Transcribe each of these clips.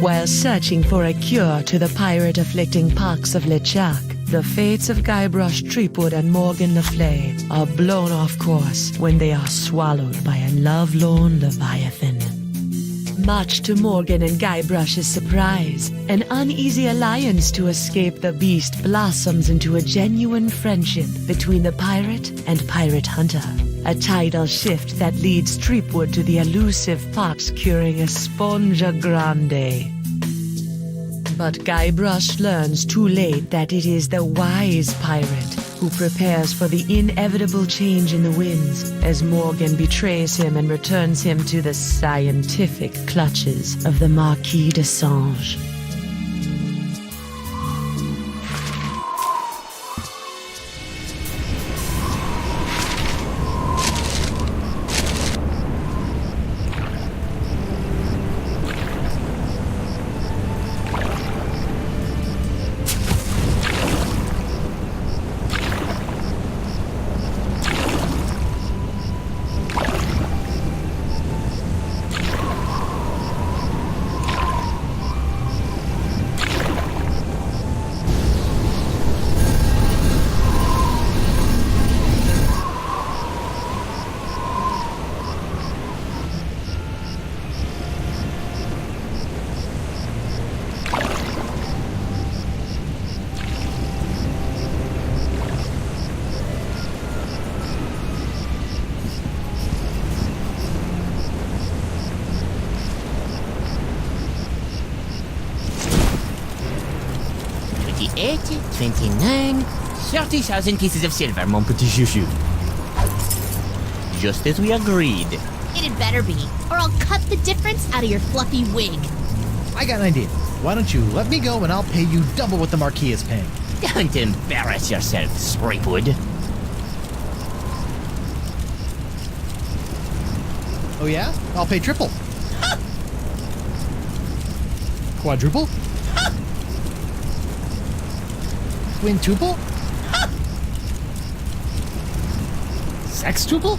While searching for a cure to the pirate-afflicting pox of LeChuck, the fates of Guybrush Threepwood and Morgan Le Fay are blown off course when they are swallowed by a lovelorn leviathan. Much to Morgan and Guybrush's surprise, an uneasy alliance to escape the beast blossoms into a genuine friendship between the pirate and pirate hunter. A tidal shift that leads Threepwood to the elusive pox-curing Esponja Grande. But Guybrush learns too late that it is the wise pirate who prepares for the inevitable change in the winds as Morgan betrays him and returns him to the scientific clutches of the Marquis de Sange. $28, $29, 30,000 pieces of silver, mon petit chouchou. Just as we agreed. It had better be, or I'll cut the difference out of your fluffy wig. I got an idea. Why don't you let me go and I'll pay you double what the Marquis is paying. Don't embarrass yourself, Threepwood. Oh yeah? I'll pay triple. Quadruple? Quintuple? Sextuple?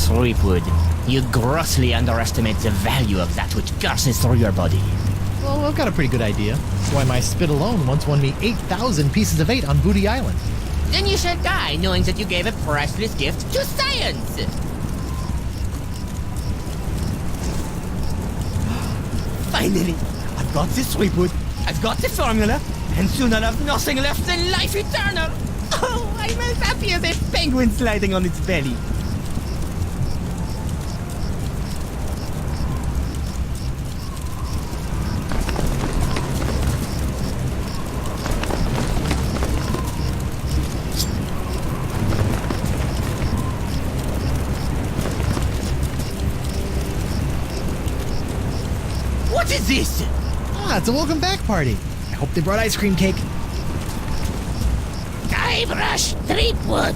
Threepwood, you grossly underestimate the value of that which courses through your body. Well, I've got a pretty good idea. Why, my spit alone once won me 8,000 pieces of 8 on Booty Island. Then you shall die knowing that you gave a priceless gift to science! Finally, I've got this Threepwood, I've got the formula, and soon I'll have nothing left than life eternal! Oh, I'm as happy as a penguin sliding on its belly. What is this? Ah, it's a welcome back party. I hope they brought ice cream cake. Guybrush Threepwood.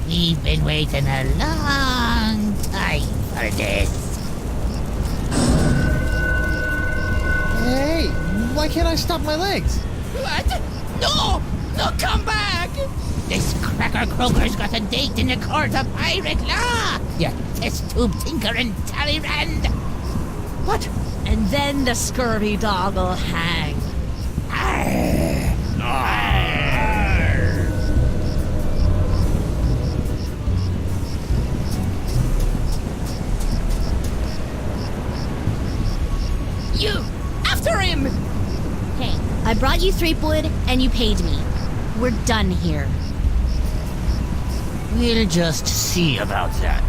We've been waiting a long time for this. Hey, why can't I stop my legs? What? No! No, come back! This cracker croaker's got a date in the court of pirate law. You test tube tinker and Talleyrand. What? And then the scurvy dog will hang. Arr. Arr. You! After him! Hey, I brought you Threepwood, and you paid me. We're done here. We'll just see about that.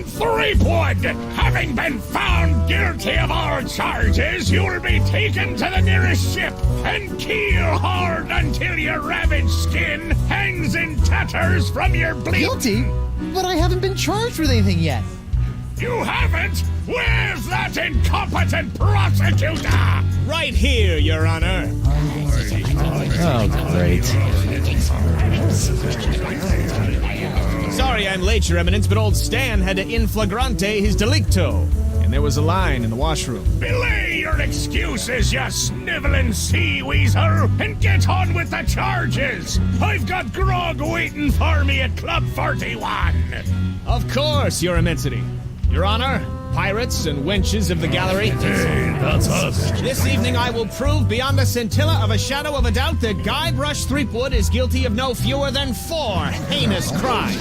Threepwood, having been found guilty of all charges, you'll be taken to the nearest ship and keel hard until your ravaged skin hangs in tatters from your bleeding. Guilty? But I haven't been charged with anything yet. You haven't? Where's that incompetent prosecutor? Right here, Your Honor. Oh, great. Sorry I'm late, Your Eminence, but old Stan had to in flagrante his delicto. And there was a line in the washroom. Belay your excuses, you sniveling sea weasel, and get on with the charges. I've got grog waiting for me at Club 41. Of course, Your Immensity. Your Honor, pirates and wenches of the gallery. Hey, that's us. This evening I will prove beyond the scintilla of a shadow of a doubt that Guybrush Threepwood is guilty of no fewer than 4 heinous crimes.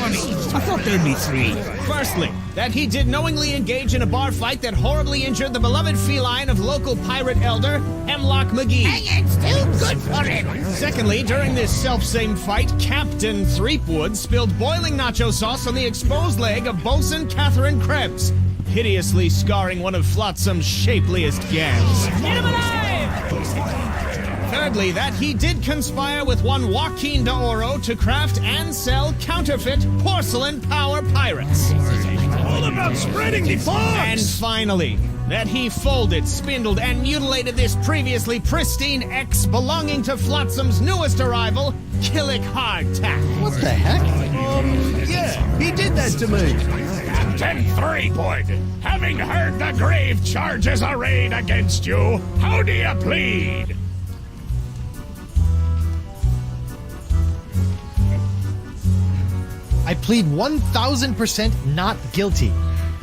I thought there'd be 3. Firstly, that he did knowingly engage in a bar fight that horribly injured the beloved feline of local pirate elder, Hemlock McGee. And it's too good for him. Secondly, during this self-same fight, Captain Threepwood spilled boiling nacho sauce on the exposed leg of Bosun Catherine Krebs, hideously scarring one of Flotsam's shapeliest gams. Get him alive! Thirdly, that he did conspire with one Joaquin de Oro to craft and sell counterfeit porcelain power pirates. All about spreading the fox. And finally, that he folded, spindled, and mutilated this previously pristine ex belonging to Flotsam's newest arrival, Killick Hardtack. What the heck? Yeah, he did that to me. Captain Threepwood, having heard the grave charges arrayed against you, how do you plead? I plead 1000% not guilty.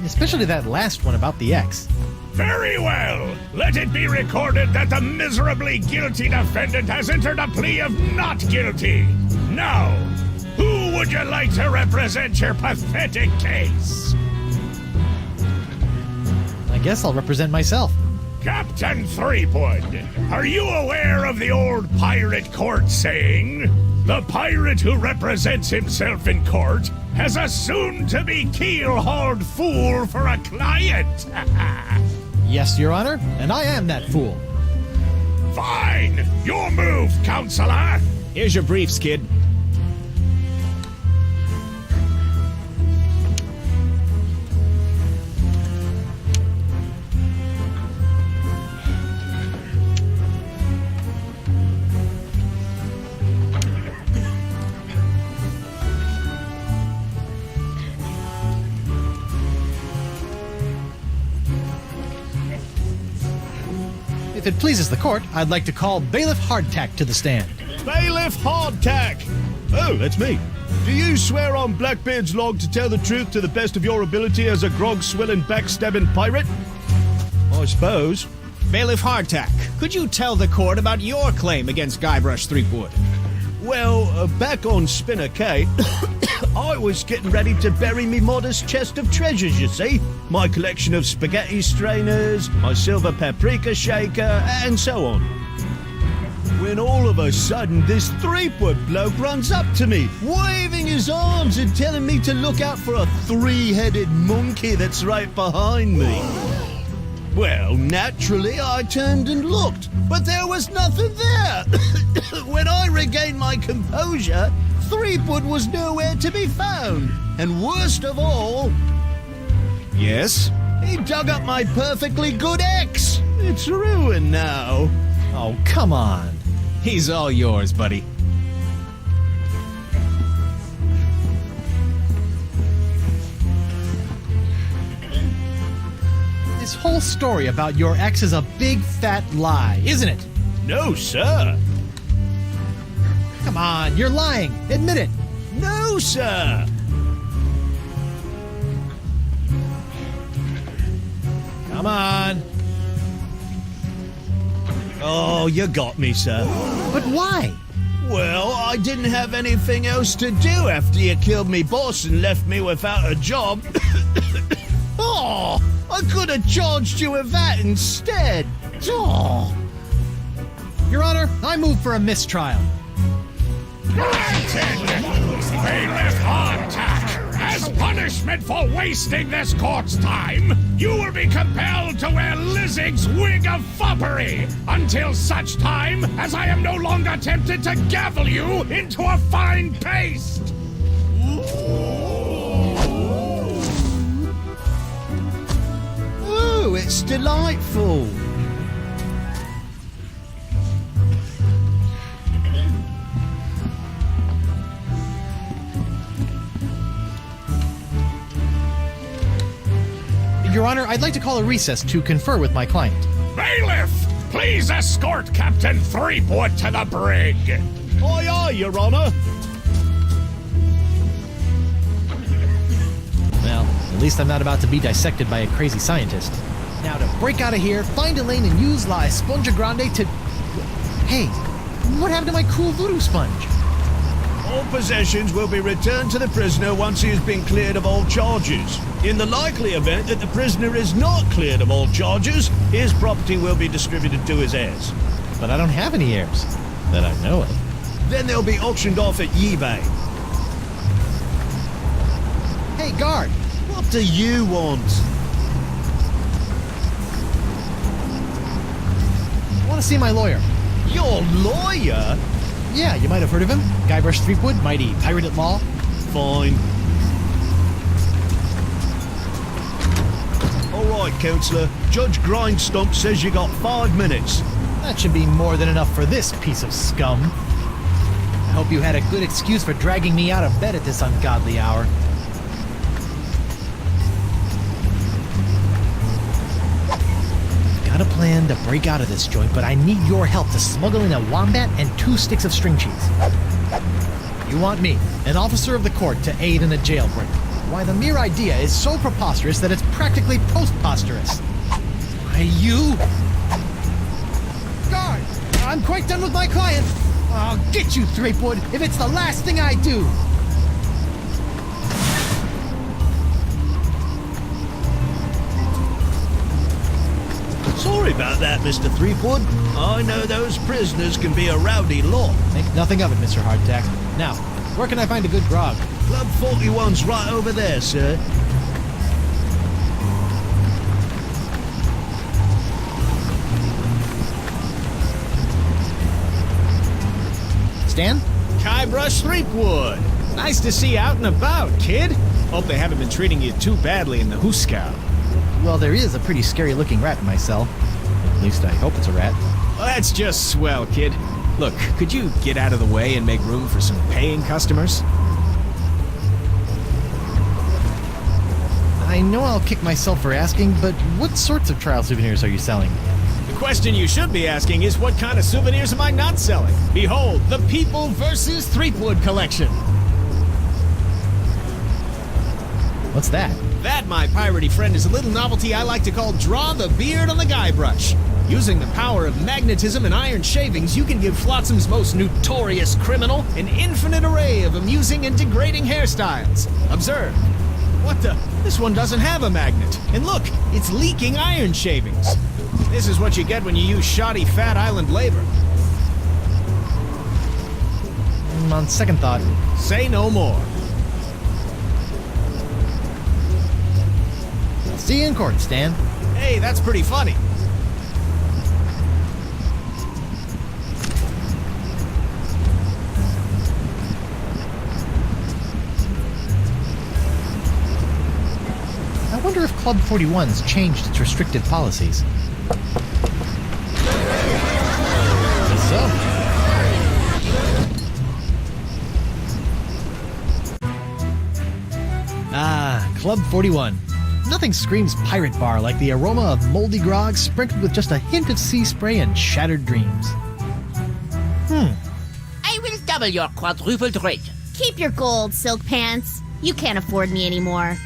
Especially that last one about the ex. Very well. Let it be recorded that the miserably guilty defendant has entered a plea of not guilty. Now, who would you like to represent your pathetic case? I guess I'll represent myself. Captain Threepwood, are you aware of the old pirate court saying, the pirate who represents himself in court has a soon-to-be keel-hauled fool for a client? Yes, Your Honor, and I am that fool. Fine! Your move, counselor! Here's your briefs, kid. If it pleases the court, I'd like to call Bailiff Hardtack to the stand. Bailiff Hardtack! Oh, that's me. Do you swear on Blackbeard's log to tell the truth to the best of your ability as a grog-swilling, backstabbing pirate? I suppose. Bailiff Hardtack, could you tell the court about your claim against Guybrush Threepwood? Well, back on Spinner Cay, I was getting ready to bury me modest chest of treasures, you see. My collection of spaghetti strainers, my silver paprika shaker, and so on. When all of a sudden this Threepwood bloke runs up to me, waving his arms and telling me to look out for a 3-headed monkey that's right behind me. Well, naturally, I turned and looked, but there was nothing there. When I regained my composure, Threepwood was nowhere to be found. And worst of all... Yes? He dug up my perfectly good ex. It's ruined now. Oh, come on. He's all yours, buddy. This whole story about your ex is a big fat lie, isn't it? No, sir. Come on, you're lying. Admit it. No, sir. Come on. Oh, you got me, sir. But why? Well, I didn't have anything else to do after you killed me boss and left me without a job. Oh, I could have charged you with that instead. Oh. Your Honor, I move for a mistrial. Granted! Bailiff Hardtack, as punishment for wasting this court's time, you will be compelled to wear Lizzig's wig of foppery until such time as I am no longer tempted to gavel you into a fine paste. delightful. Your Honor, I'd like to call a recess to confer with my client. Bailiff, please escort Captain Threepwood to the brig. Aye, aye, Your Honor. Well, at least I'm not about to be dissected by a crazy scientist. Now to break out of here, find a lane and use La Esponja Grande to... Hey, what happened to my cool voodoo sponge? All possessions will be returned to the prisoner once he has been cleared of all charges. In the likely event that the prisoner is not cleared of all charges, his property will be distributed to his heirs. But I don't have any heirs that I know of. Then they'll be auctioned off at eBay. Hey, guard! What do you want? I want to see my lawyer. Your lawyer? Yeah, you might have heard of him. Guybrush Threepwood, mighty pirate at law. Fine. All right, Counselor. Judge Grindstump says you got 5 minutes. That should be more than enough for this piece of scum. I hope you had a good excuse for dragging me out of bed at this ungodly hour. Got a plan to break out of this joint, but I need your help to smuggle in a wombat and 2 sticks of string cheese. You want me, an officer of the court, to aid in a jailbreak. Why, the mere idea is so preposterous that it's practically postposterous. Why, you... Guard! I'm quite done with my client. I'll get you, Threepwood, if it's the last thing I do. Sorry about that, Mr. Threepwood. I know those prisoners can be a rowdy lot. Think nothing of it, Mr. Hardtack. Now, where can I find a good grog? Club 41's right over there, sir. Stan? Guybrush Threepwood. Nice to see you out and about, kid. Hope they haven't been treating you too badly in the Hooskow. Well, there is a pretty scary-looking rat in my cell. At least I hope it's a rat. Well, that's just swell, kid. Look, could you get out of the way and make room for some paying customers? I know I'll kick myself for asking, but what sorts of trial souvenirs are you selling? The question you should be asking is what kind of souvenirs am I not selling? Behold, the People vs. Threepwood collection. What's that? That, my piratey friend, is a little novelty I like to call Draw the Beard on the Guybrush. Using the power of magnetism and iron shavings, you can give Flotsam's most notorious criminal an infinite array of amusing and degrading hairstyles. Observe. What the? This one doesn't have a magnet. And look, it's leaking iron shavings. This is what you get when you use shoddy Fat Island labor. On second thought, Say no more. I'll see you in court, Stan. Hey, that's pretty funny. I wonder if Club 41's changed its restrictive policies. What's up? Ah, Club 41. Nothing screams pirate bar like the aroma of moldy grog sprinkled with just a hint of sea spray and shattered dreams. I will double your quadrupled rate. Keep your gold, Silk Pants. You can't afford me anymore.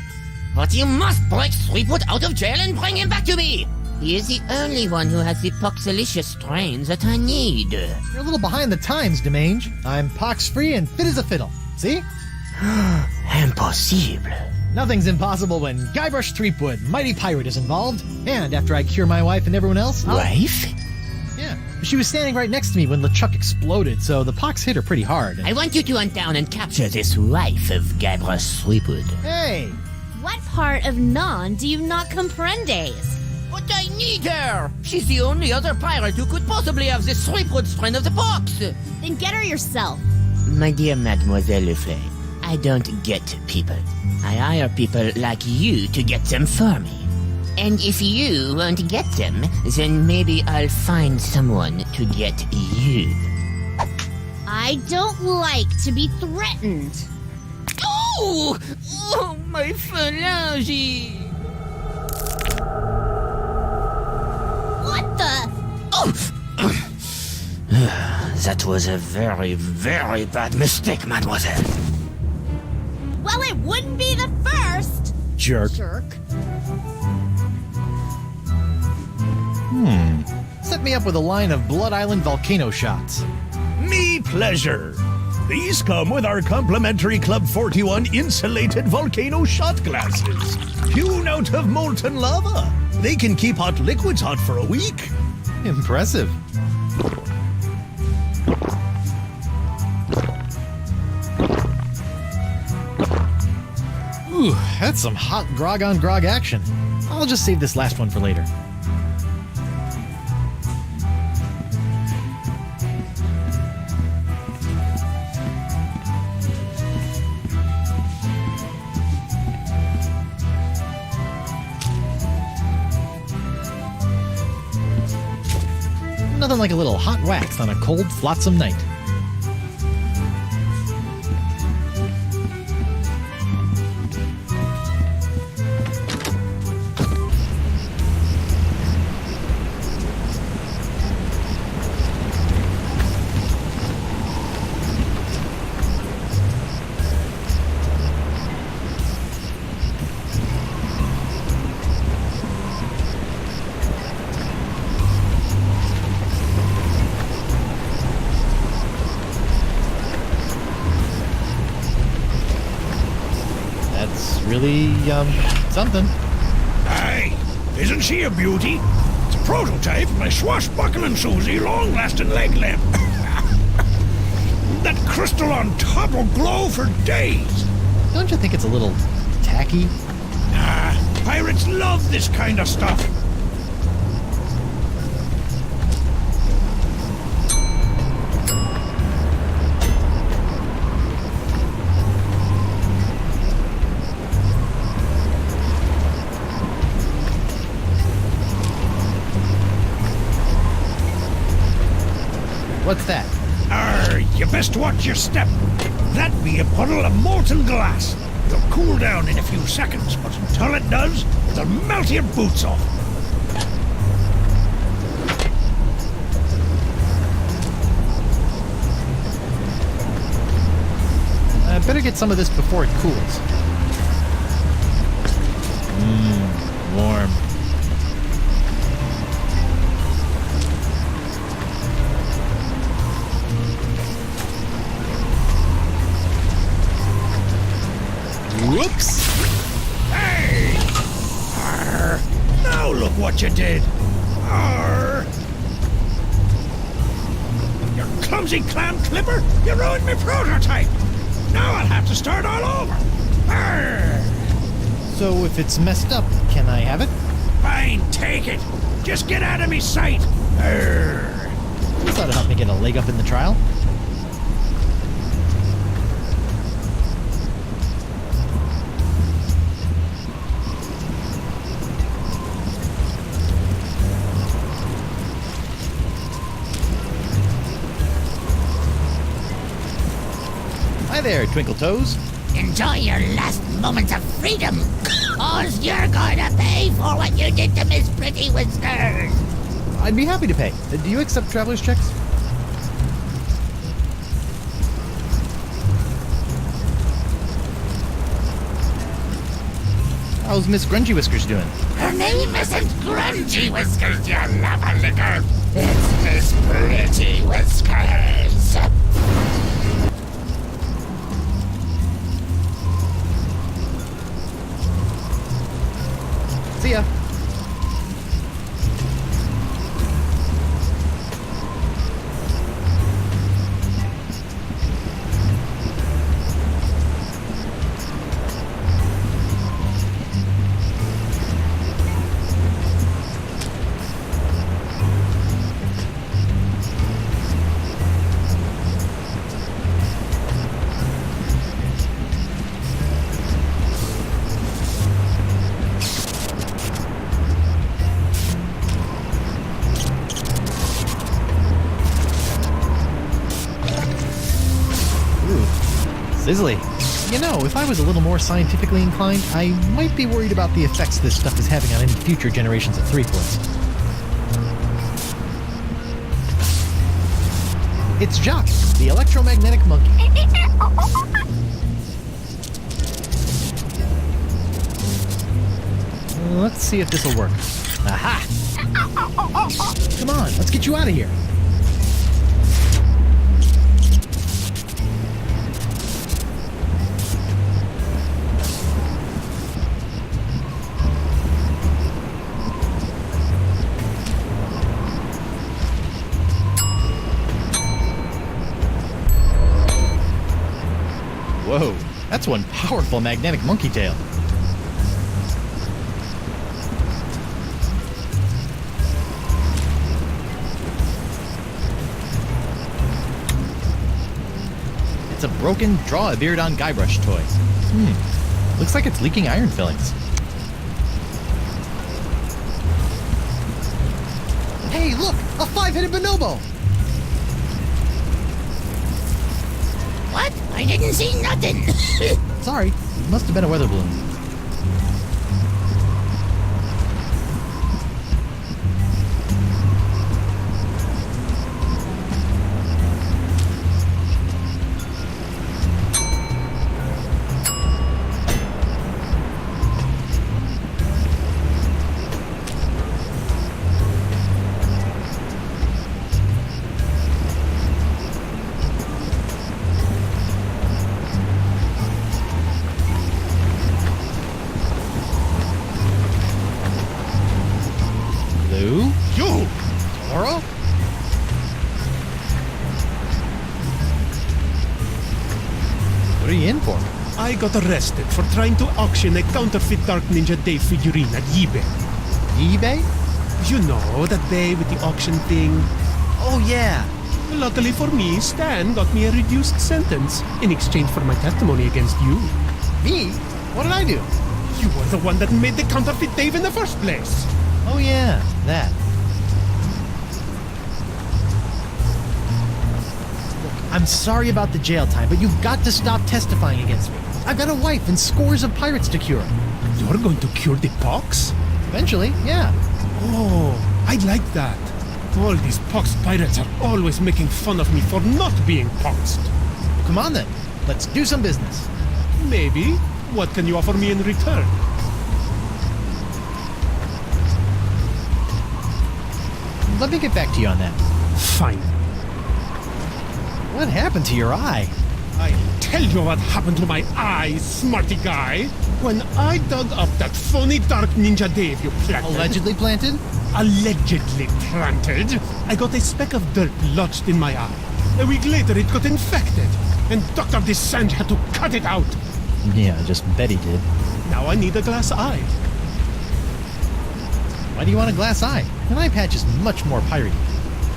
But you must break Threepwood out of jail and bring him back to me. He is the only one who has the poxelicious strains that I need. You're a little behind the times, Demange. I'm pox-free and fit as a fiddle. See? Impossible. Nothing's impossible when Guybrush Threepwood, mighty pirate, is involved. And after I cure my wife and everyone else, Wife? Yeah. She was standing right next to me when LeChuck exploded, so the pox hit her pretty hard. I want you to hunt down and capture this wife of Guybrush Threepwood. Hey! What part of non do you not comprendes? But I need her! She's the only other pirate who could possibly have the Threepwood strain of the pox! Then get her yourself. My dear Mademoiselle Leflay, I don't get people. I hire people like you to get them for me. And if you won't get them, then maybe I'll find someone to get you. I don't like to be threatened. Oh! Oh, my phalange! What the? That was a very, very bad mistake, mademoiselle. Well, it wouldn't be the first. Jerk. Jerk. Set me up with a line of Blood Island volcano shots. Me pleasure. These come with our complimentary Club 41 insulated volcano shot glasses. Hewn out of molten lava. They can keep hot liquids hot for a week. Impressive. Ooh, that's some hot grog on grog action. I'll just save this last one for later. Nothing like a little hot wax on a cold, flotsam night. Really, something. Aye, isn't she a beauty? It's a prototype of my swashbuckling Susie long-lasting leg lamp. That crystal on top will glow for days. Don't you think it's a little tacky? Nah, pirates love this kind of stuff. What's that? You best watch your step. That be a puddle of molten glass. It'll cool down in a few seconds, but until it does, it'll melt your boots off. I better get some of this before it cools. Warm. Whoops! Hey! Arr! Now look what you did! Arr! You clumsy clam clipper! You ruined my prototype! Now I'll have to start all over! Arr! So if it's messed up, can I have it? Fine, take it! Just get out of me sight! Arr! This ought to help me get a leg up in the trial. Hi there, Twinkle Toes. Enjoy your last moments of freedom, cause you're going to pay for what you did to Miss Pretty Whiskers. I'd be happy to pay. Do you accept traveler's checks? How's Miss Grungy Whiskers doing? Her name isn't Grungy Whiskers, you lava licker. It's Miss Pretty Whiskers. See ya. Sizzly. You know, if I was a little more scientifically inclined, I might be worried about the effects this stuff is having on any future generations of Threepwoods. It's Jock, the electromagnetic monkey. Let's see if this'll work. Aha! Come on, let's get you out of here. Whoa, that's one powerful magnetic monkey tail. It's a broken Draw a Beard on Guybrush toy. Looks like it's leaking iron fillings. Hey, look! A 5-headed bonobo! What? I didn't see nothing. Sorry, must have been a weather balloon. Lou? You! Laura? What are you in for? I got arrested for trying to auction a counterfeit Dark Ninja Dave figurine at eBay. eBay? You know, that day with the auction thing. Oh, yeah. Luckily for me, Stan got me a reduced sentence in exchange for my testimony against you. Me? What did I do? You were the one that made the counterfeit Dave in the first place. Oh, yeah, that. Look, I'm sorry about the jail time, but you've got to stop testifying against me. I've got a wife and scores of pirates to cure. You're going to cure the pox? Eventually, yeah. Oh, I like that. All these poxed pirates are always making fun of me for not being poxed. Come on then, let's do some business. Maybe. What can you offer me in return? Let me get back to you on that. Fine. What happened to your eye? I'll tell you what happened to my eye, smarty guy. When I dug up that phony Dark Ninja Dave you planted... Allegedly planted? Allegedly planted, I got a speck of dirt lodged in my eye. A week later, it got infected, and Dr. Descent had to cut it out. Yeah, just Betty did. Now I need a glass eye. Why do you want a glass eye? An eye patch is much more piratey.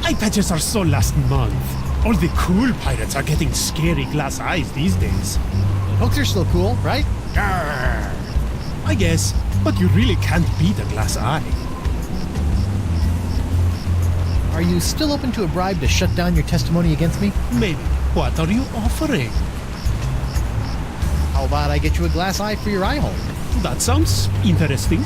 Eye patches are so last month. All the cool pirates are getting scary glass eyes these days. Hooks are still cool, right? Arr. I guess, but you really can't beat a glass eye. Are you still open to a bribe to shut down your testimony against me? Maybe. What are you offering? How about I get you a glass eye for your eye hole? That sounds interesting.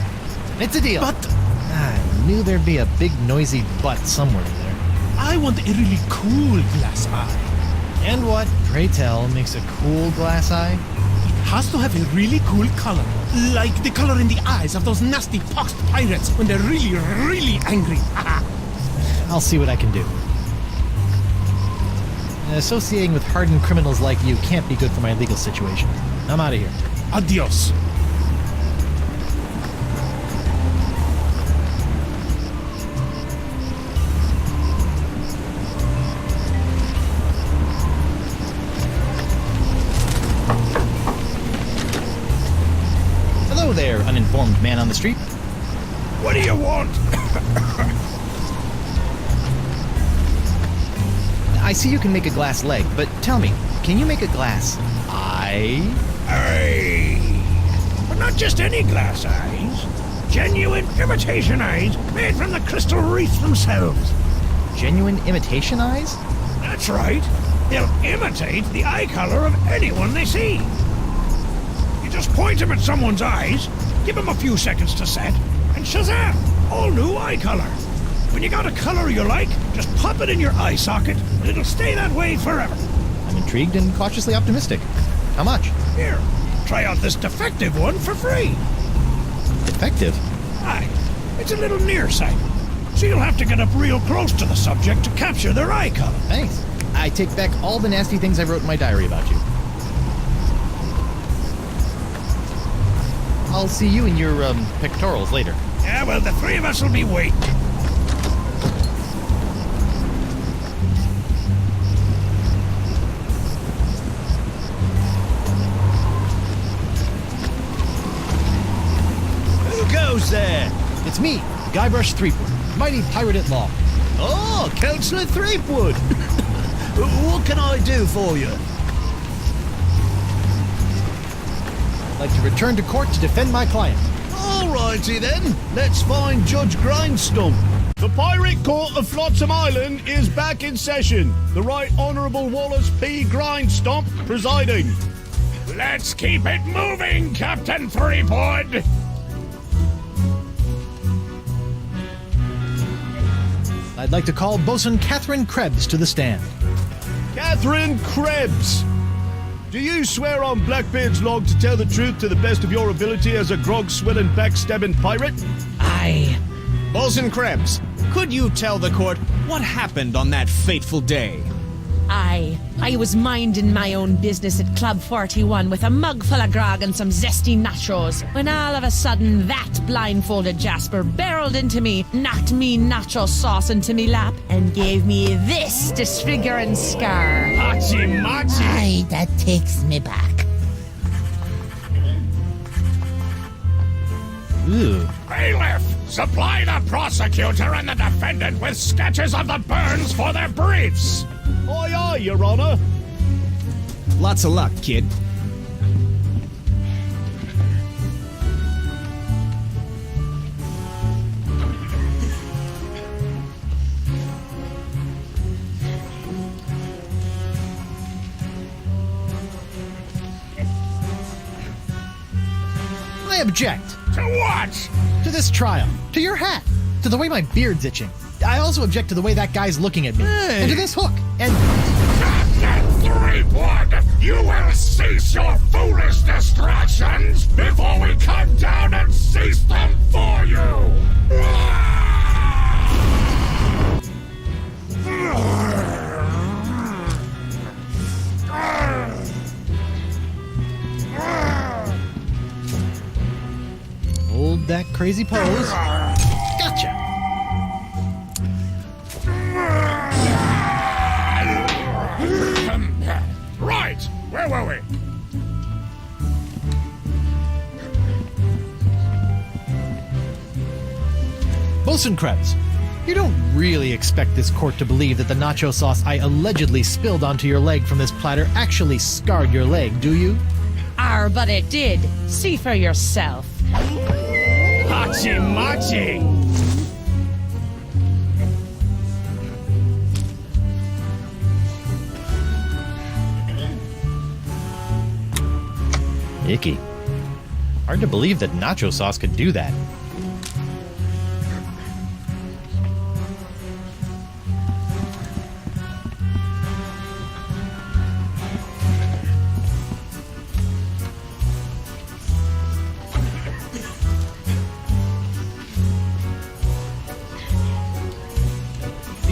It's a deal. But I knew there'd be a big noisy butt somewhere in there. I want a really cool glass eye. And what, pray tell, makes a cool glass eye? It has to have a really cool color. Like the color in the eyes of those nasty poxed pirates when they're really, really angry. I'll see what I can do. Associating with hardened criminals like you can't be good for my legal situation. I'm out of here. Adios. Hello there, uninformed man on the street. What do you want? I see you can make a glass leg, but tell me, can you make a glass eye? Aye. But not just any glass eyes. Genuine imitation eyes made from the crystal reefs themselves. Genuine imitation eyes? That's right. They'll imitate the eye color of anyone they see. You just point them at someone's eyes, give them a few seconds to set, and shazam! All new eye color. When you got a color you like, just pop it in your eye socket, and it'll stay that way forever. I'm intrigued and cautiously optimistic. How much? Here, try out this defective one for free. Defective? Aye, it's a little nearsighted, so you'll have to get up real close to the subject to capture their eye color. Thanks. I take back all the nasty things I wrote in my diary about you. I'll see you in your, pectorals later. Yeah, well, the three of us will be waiting. Who goes there? It's me, Guybrush Threepwood, mighty pirate at law. Oh, Councillor Threepwood. What can I do for you? I'd like to return to court to defend my client. Alrighty then, let's find Judge Grindstump. The Pirate Court of Flotsam Island is back in session. The Right Honourable Wallace P. Grindstump presiding. Let's keep it moving, Captain Threepwood! I'd like to call Bosun Catherine Krebs to the stand. Catherine Krebs. Do you swear on Blackbeard's log to tell the truth to the best of your ability as a grog-swilling, backstabbing pirate? Aye. Bosun Krebs, could you tell the court what happened on that fateful day? I was minding my own business at Club 41 with a mug full of grog and some zesty nachos, when all of a sudden that blindfolded Jasper barreled into me, knocked me nacho sauce into me lap, and gave me this disfiguring scar. Hachi-machi! Aye, that takes me back. Ooh. Bailiff, supply the prosecutor and the defendant with sketches of the burns for their briefs. Aye, aye, Your Honour. Lots of luck, kid. I object To what? to this trial, to your hat, to the way my beard's itching. I also object to the way that guy's looking at me, and to this hook, and... Captain Threepwood, you will cease your foolish distractions before we come down and cease them for you! Hold that crazy pose. Gotcha! Right, where were we? Bosun Krebs, you don't really expect this court to believe that the nacho sauce I allegedly spilled onto your leg from this platter actually scarred your leg, do you? But it did. See for yourself. Hachi-machi! Icky. Hard to believe that nacho sauce could do that.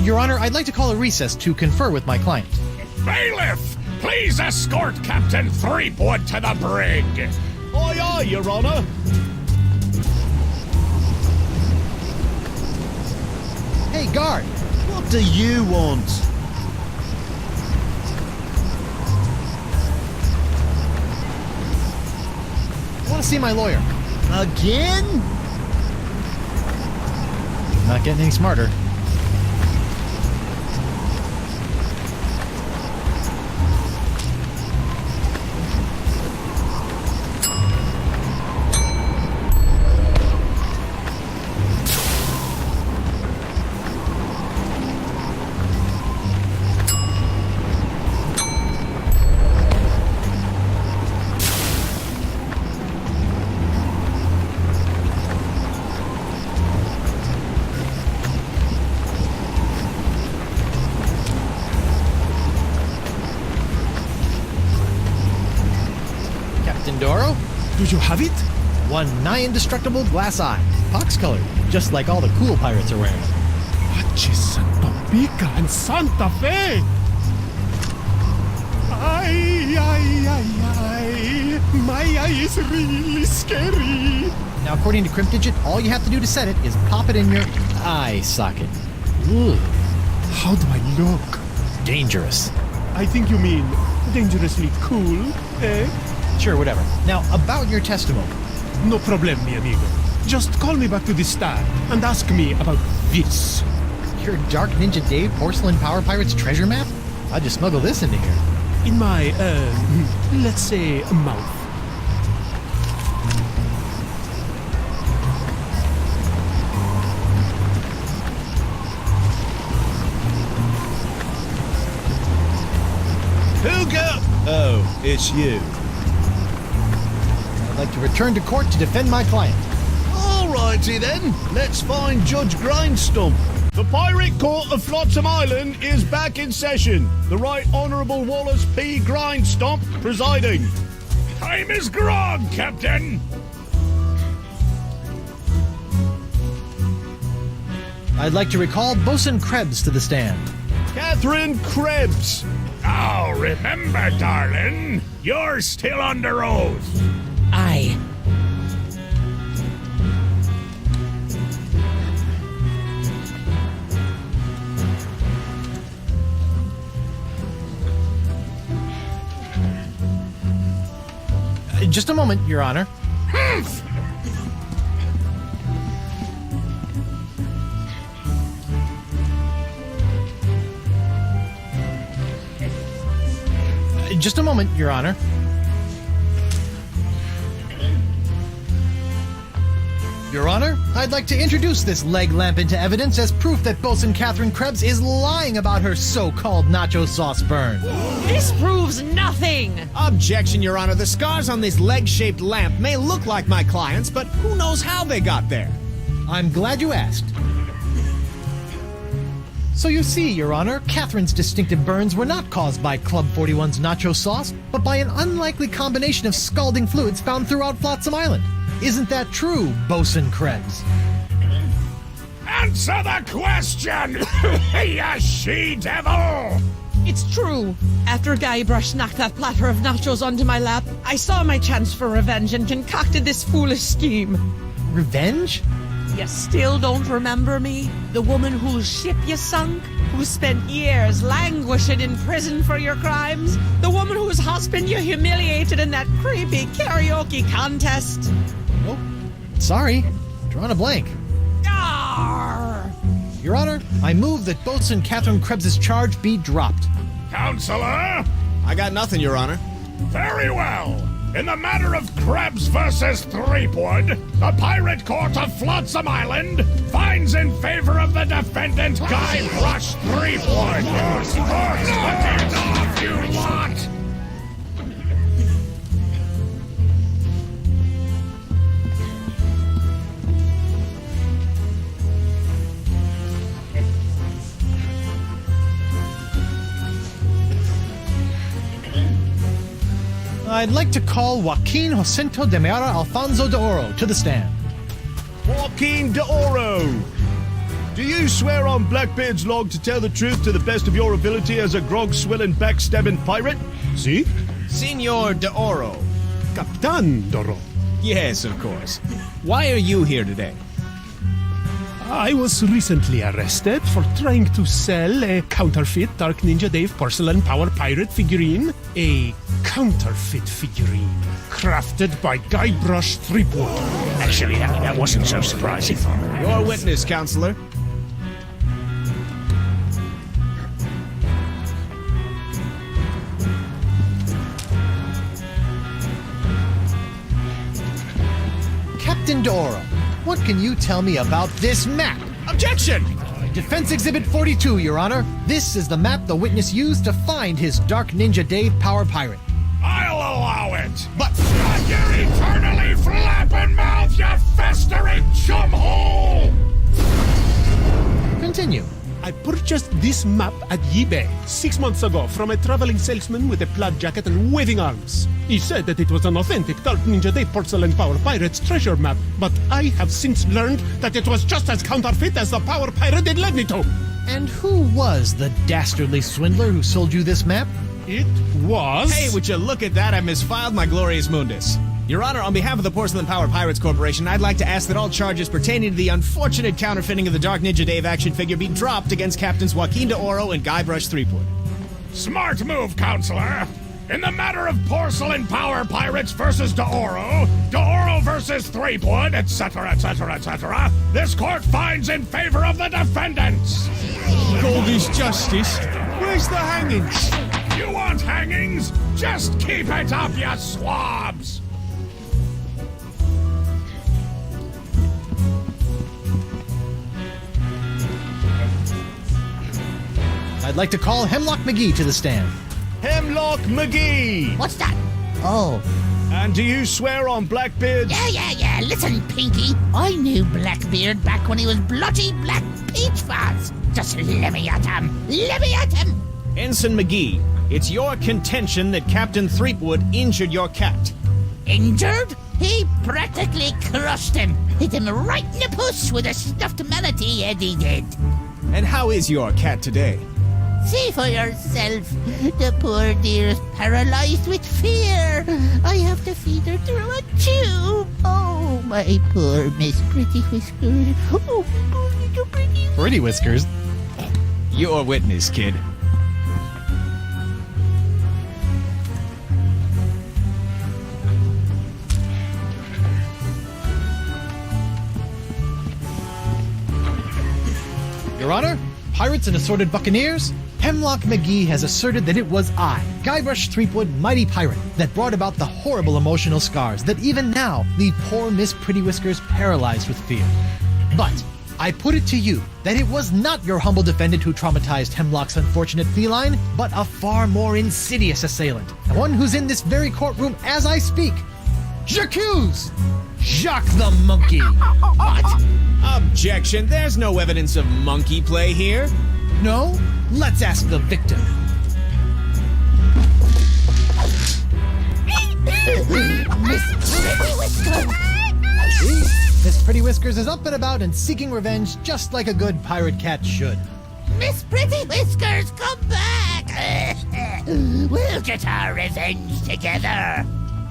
Your Honor, I'd like to call a recess to confer with my client. Bailiff, please escort Captain Threepwood to the brig. Aye, aye, Your Honour. Hey, guard! What do you want? I want to see my lawyer. Again? Not getting any smarter. D'Oro? Do you have it? One nigh indestructible glass eye, pox-colored, just like all the cool pirates are wearing. Achis Santa Pica and Santa Fe! Ay, ay, ay, ay. My eye is really scary. Now, according to Cryptdigit, all you have to do to set it is pop it in your eye socket. Ooh, How do I look? dangerous. I think you mean dangerously cool, eh? Sure, whatever. Now, about your testimony. No problem, mi amigo. Just call me back to the stand and ask me about this. Your Dark Ninja Dave Porcelain Power Pirates treasure map? I'll just smuggle this into here. In my, let's say, mouth. Hugo! Oh, it's you. I'd like to return to court to defend my client. Alrighty then, let's find Judge Grindstump. The Pirate Court of Flotsam Island is back in session. The Right Honourable Wallace P. Grindstump presiding. Time is grog, Captain. I'd like to recall Bosun Krebs to the stand. Catherine Krebs. Now remember, darling, you're still under oath. Aye. Just a moment, Your Honor. Just a moment, Your Honor. Your Honor, I'd like to introduce this leg lamp into evidence as proof that Bosun Catherine Krebs is lying about her so-called nacho sauce burn. This proves nothing! Objection, Your Honor. The scars on this leg-shaped lamp may look like my client's, but who knows how they got there? I'm glad you asked. So you see, Your Honor, Catherine's distinctive burns were not caused by Club 41's nacho sauce, but by an unlikely combination of scalding fluids found throughout Flotsam Island. Isn't that true, Bosun Krebs? Answer the question, you she-devil! It's true. After Guybrush knocked that platter of nachos onto my lap, I saw my chance for revenge and concocted this foolish scheme. Revenge? You still don't remember me? The woman whose ship you sunk? Who spent years languishing in prison for your crimes? The woman whose husband you humiliated in that creepy karaoke contest? Oh, sorry. Drawing a blank. Arr! Your Honor, I move that Bosun Catherine Krebs' charge be dropped. Counselor? I got nothing, Your Honor. Very well. In the matter of Krebs versus Threepwood, the Pirate Court of Flotsam Island finds in favor of the defendant Guybrush Threepwood. Knock it off, you lot! I'd like to call Joaquin Jacinto de Meara Alfonso de Oro to the stand. Joaquin D'Oro. Do you swear on Blackbeard's log to tell the truth to the best of your ability as a grog-swilling, backstabbing pirate? See? Senor D'Oro. Captain Doro. Yes, of course. Why are you here today? I was recently arrested for trying to sell a counterfeit Dark Ninja Dave Porcelain Power Pirate figurine. A counterfeit figurine crafted by Guybrush Threepwood. Actually, that wasn't so surprising. Your witness, Counselor. Captain D'Oro, what can you tell me about this map? Objection! Defense Exhibit 42, Your Honor. This is the map the witness used to find his Dark Ninja Dave Power Pirate. I'll allow it. But shut your eternally flapping mouth, you festering chumhole! Continue. I purchased purchased this map at eBay 6 months ago from a traveling salesman with a plaid jacket and waving arms. He said that it was an authentic Dark Ninja Dave Porcelain Power Pirates treasure map, but I have since learned that it was just as counterfeit as the Power Pirate it led me to. And who was the dastardly swindler who sold you this map? It was... Hey, would you look at that? I misfiled my glorious mundus. Your Honor, on behalf of the Porcelain Power Pirates Corporation, I'd like to ask that all charges pertaining to the unfortunate counterfeiting of the Dark Ninja Dave action figure be dropped against Captains Joaquin de Oro and Guybrush Threepwood. Smart move, Counselor. In the matter of Porcelain Power Pirates versus de Oro versus Threepwood, etc., etc., etc., this court finds in favor of the defendants. Gold is justice. Where's the hangings? You want hangings? Just keep it up, you swabs! I'd like to call Hemlock McGee to the stand. Hemlock McGee! What's that? Oh. And do you swear on Blackbeard's... Yeah. Listen, Pinky. I knew Blackbeard back when he was bloody Black Peach Fuzz. Just let me at him. Ensign McGee, it's your contention that Captain Threepwood injured your cat. Injured? He practically crushed him. Hit him right in the puss with a stuffed manatee, Eddie did. And how is your cat today? See for yourself. The poor dear's paralyzed with fear. I have to feed her through a tube. Oh, my poor Miss Pretty Whiskers. Oh, pretty. Pretty Whiskers? Your witness, kid. Your Honor, pirates and assorted buccaneers, Hemlock McGee has asserted that it was I, Guybrush Threepwood, mighty pirate, that brought about the horrible emotional scars that even now leave poor Miss Pretty Whiskers paralyzed with fear. But I put it to you that it was not your humble defendant who traumatized Hemlock's unfortunate feline, but a far more insidious assailant, the one who's in this very courtroom as I speak. J'accuse Jacques the Monkey. What? Objection. There's no evidence of monkey play here. No? Let's ask the victim. Miss Pretty Whiskers. See? Miss Pretty Whiskers is up and about and seeking revenge just like a good pirate cat should. Miss Pretty Whiskers, come back. We'll get our revenge together.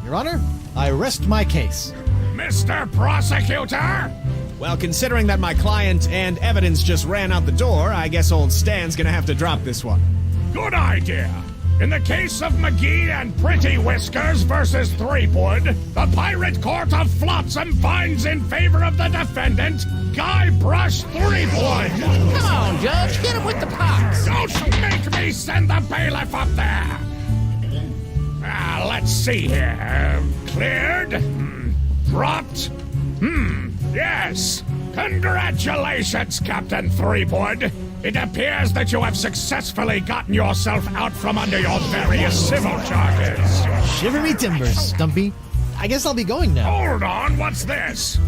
Your Honor, I rest my case. Mr. Prosecutor! Well, considering that my client and evidence just ran out the door, I guess old Stan's gonna have to drop this one. Good idea. In the case of McGee and Pretty Whiskers versus Threepwood, the Pirate Court of Flotsam finds in favor of the defendant, Guybrush Threepwood. Come on, Judge, hit him with the pox. Don't make me send the bailiff up there. Let's see here. Cleared? Dropped? Yes. Congratulations, Captain Threepwood. It appears that you have successfully gotten yourself out from under your various civil charges. Shivery timbers, Stumpy. I guess I'll be going now. Hold on, what's this?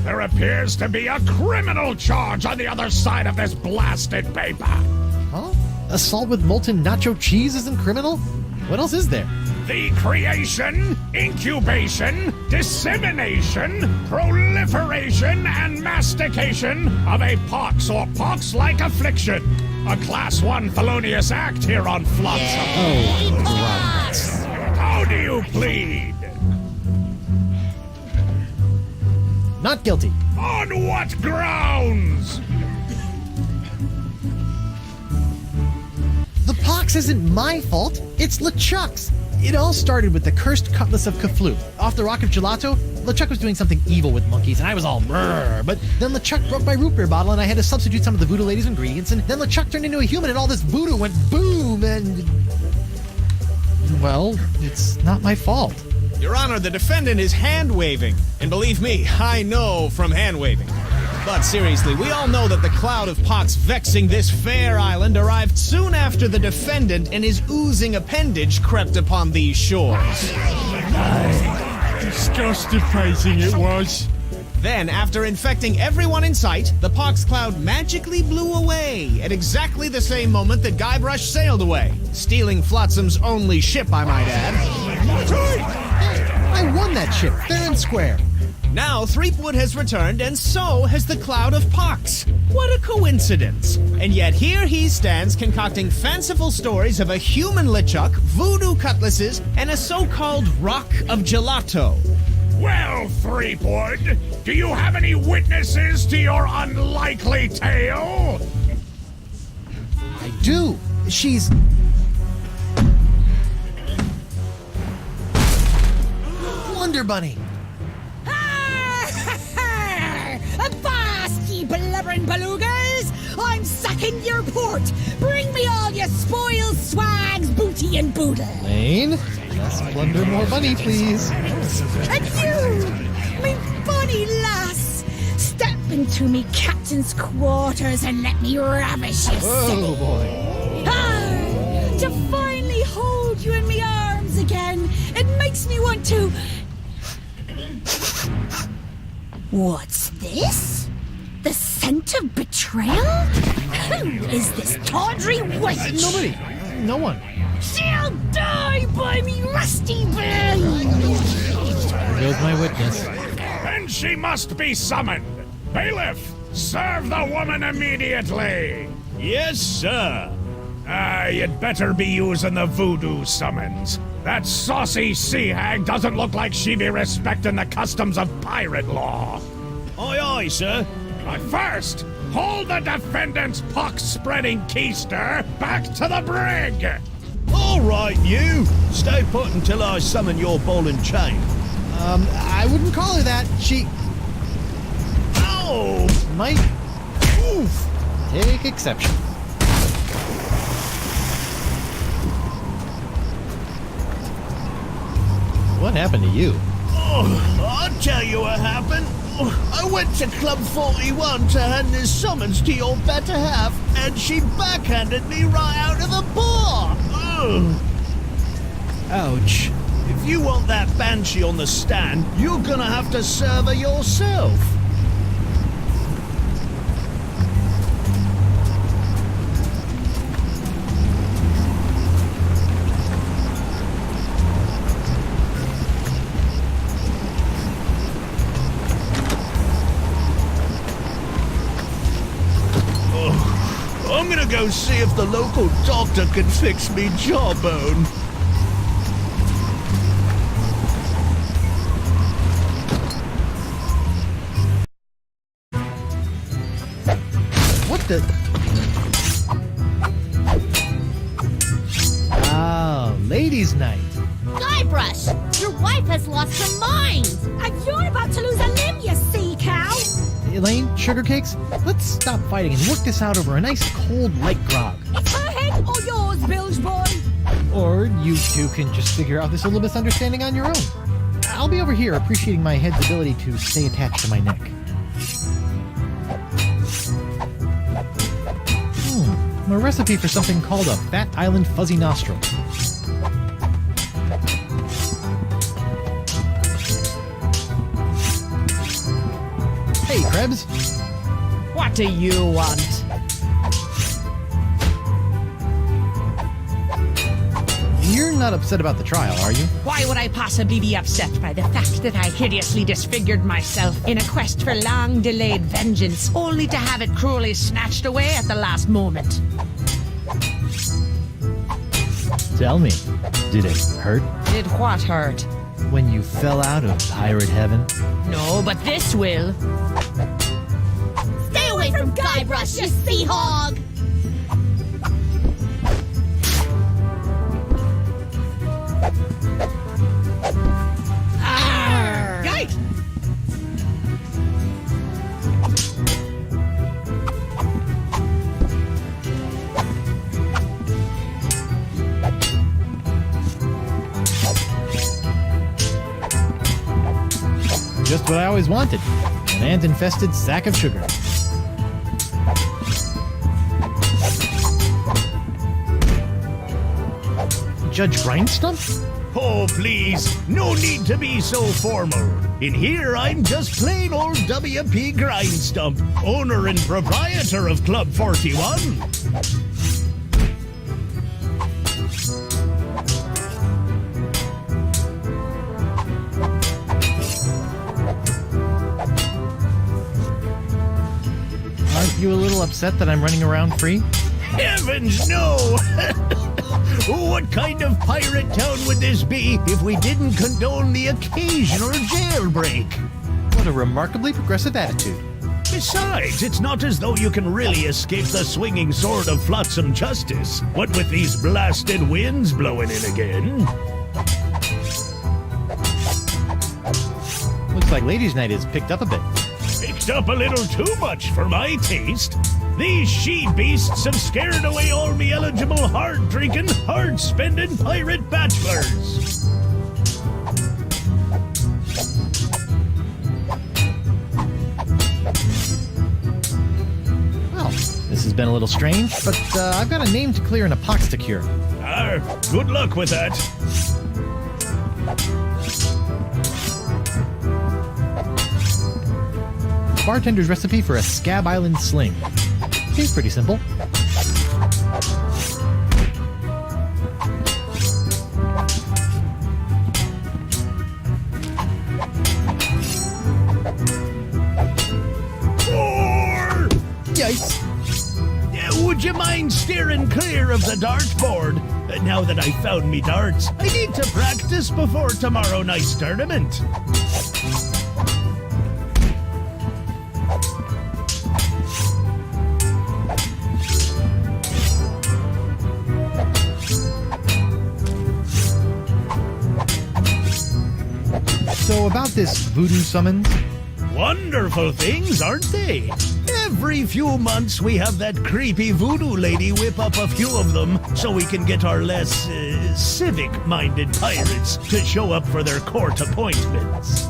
There appears to be a criminal charge on the other side of this blasted paper. Huh? Assault with molten nacho cheese isn't criminal? What else is there? The creation, incubation, dissemination, proliferation, and mastication of a pox or pox-like affliction. A Class 1 felonious act here on Flotsam. How do you plead? Not guilty. On what grounds? The pox isn't my fault. It's LeChuck's. It all started with the cursed cutlass of Kaflu. Off the Rock of Gelato, LeChuck was doing something evil with monkeys, and I was all brrr. But then LeChuck broke my root beer bottle, and I had to substitute some of the voodoo lady's ingredients, and then LeChuck turned into a human, and all this voodoo went boom, and... Well, it's not my fault. Your Honor, the defendant is hand-waving. And believe me, I know from hand-waving. But seriously, we all know that the cloud of pox vexing this fair island arrived soon after the defendant and his oozing appendage crept upon these shores. Disgusting it was. Then, after infecting everyone in sight, the pox cloud magically blew away at exactly the same moment that Guybrush sailed away, stealing Flotsam's only ship, I might add. I won that ship, fair and square. Now, Threepwood has returned, and so has the cloud of pox. What a coincidence. And yet here he stands concocting fanciful stories of a human LeChuck, voodoo cutlasses, and a so-called rock of gelato. Well, Threepwood, do you have any witnesses to your unlikely tale? I do. She's... Wonder Bunny. Avast, ye blubbering belugas! I'm sacking your port! Bring me all your spoils, swags, booty, and boodle! Lane, less plunder, more bunny, please. And you, me bonny lass! Step into me captain's quarters and let me ravish you, Oh, silly! boy. Ah, to finally hold you in me arms again, it makes me want to... What's this? The scent of betrayal? Who is this tawdry wench? Nobody. No one. She'll die by me rusty blade! There goes my witness. Then she must be summoned. Bailiff, serve the woman immediately. Yes, sir. You'd better be using the voodoo summons. That saucy sea hag doesn't look like she be respecting the customs of pirate law. Aye, aye, sir. But first, hold the defendant's pox-spreading keister back to the brig. All right, you. Stay put until I summon your ball and chain. I wouldn't call her that. She Ow! might take exception. What happened to you? Oh, I'll tell you what happened. I went to Club 41 to hand this summons to your better half, and she backhanded me right out of the bar. Ugh. Ouch. If you want that banshee on the stand, you're gonna have to serve her yourself. I'm gonna go see if the local doctor can fix me jawbone. What the? Ah, ladies' night. Guybrush, your wife has lost her mind! And you're about to lose a limb, you sea cow! Elaine, sugar cakes, let's stop fighting and work this out over a nice cold light grog. It's her head or yours, bilge boy! Or you two can just figure out this little misunderstanding on your own. I'll be over here appreciating my head's ability to stay attached to my neck. A recipe for something called a Fat Island Fuzzy Nostril. Hey, Krebs. What do you want? You're not upset about the trial, are you? Why would I possibly be upset by the fact that I hideously disfigured myself in a quest for long-delayed vengeance, only to have it cruelly snatched away at the last moment? Tell me, did it hurt Did what hurt? when you fell out of pirate heaven? No, but this will. Stay away from Guybrush, you sea hog! Yikes! Just what I always wanted. An ant-infested sack of sugar. Judge Grindstump? Oh, please, no need to be so formal. In here, I'm just plain old W.P. Grindstump, owner and proprietor of Club 41. Aren't you a little upset that I'm running around free? Heavens, no! What kind of pirate town would this be if we didn't condone the occasional jailbreak? What a remarkably progressive attitude. Besides, it's not as though you can really escape the swinging sword of flotsam justice. What with these blasted winds blowing in again? Looks like Ladies' Night is picked up a bit. Picked up a little too much for my taste. These she-beasts have scared away all me eligible hard-drinking, hard-spending pirate bachelors. Well, this has been a little strange, but I've got a name to clear and a pox to cure. Good luck with that. Bartender's recipe for a Scab Island sling. Seems pretty simple. Yikes. Would you mind steering clear of the dartboard? Now that I found me darts, I need to practice before tomorrow night's tournament. So about this voodoo summons? Wonderful things, aren't they? Every few months we have that creepy voodoo lady whip up a few of them so we can get our less civic-minded pirates to show up for their court appointments.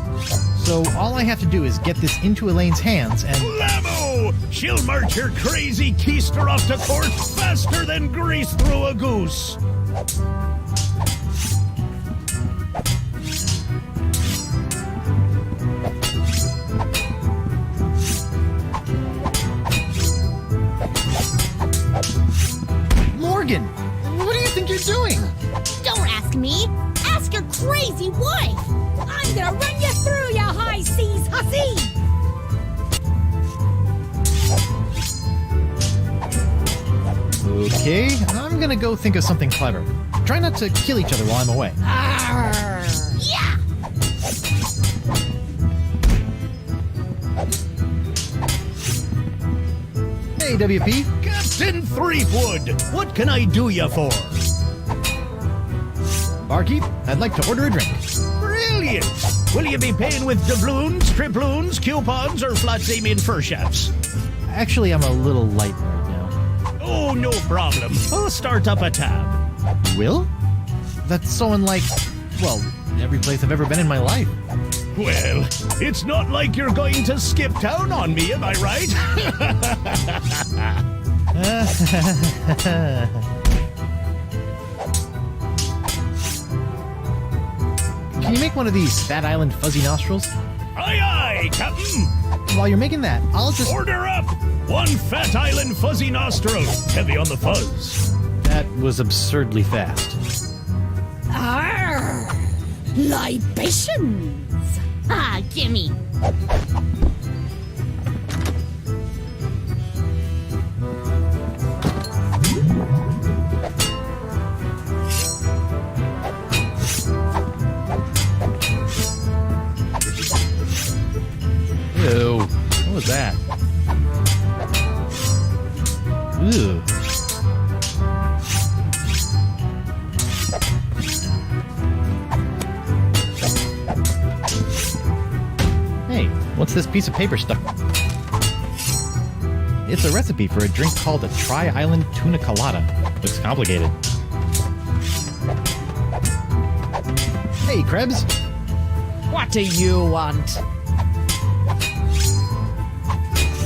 So all I have to do is get this into Elaine's hands and... Blammo! She'll march her crazy keister off to court faster than grease through a goose. Morgan, what do you think you're doing? Don't ask me. Ask your crazy wife. I'm gonna run you through, you high seas hussy! Okay, I'm gonna go think of something clever. Try not to kill each other while I'm away. Arr. Yeah. Hey, WP. Captain Threepwood, what can I do you for? Barkeep, I'd like to order a drink. Brilliant! Will you be paying with doubloons, triploons, coupons, or flat-seaming fur chaps? Actually, I'm a little light right now. Oh, no problem. I'll start up a tab. Will? That's so unlike, well, every place I've ever been in my life. Well, it's not like you're going to skip town on me, am I right? Can you make one of these Fat Island fuzzy nostrils? Aye, aye, Captain. While you're making that, I'll just... Order up! One Fat Island fuzzy nostril, heavy on the fuzz. That was absurdly fast. Arr! Libations! Ah, gimme. Ew. What was that? Ew. Hey, what's this piece of paper stuck? It's a recipe for a drink called a Tri-Island Tuna Colada. Looks complicated. Hey, Krebs. What do you want?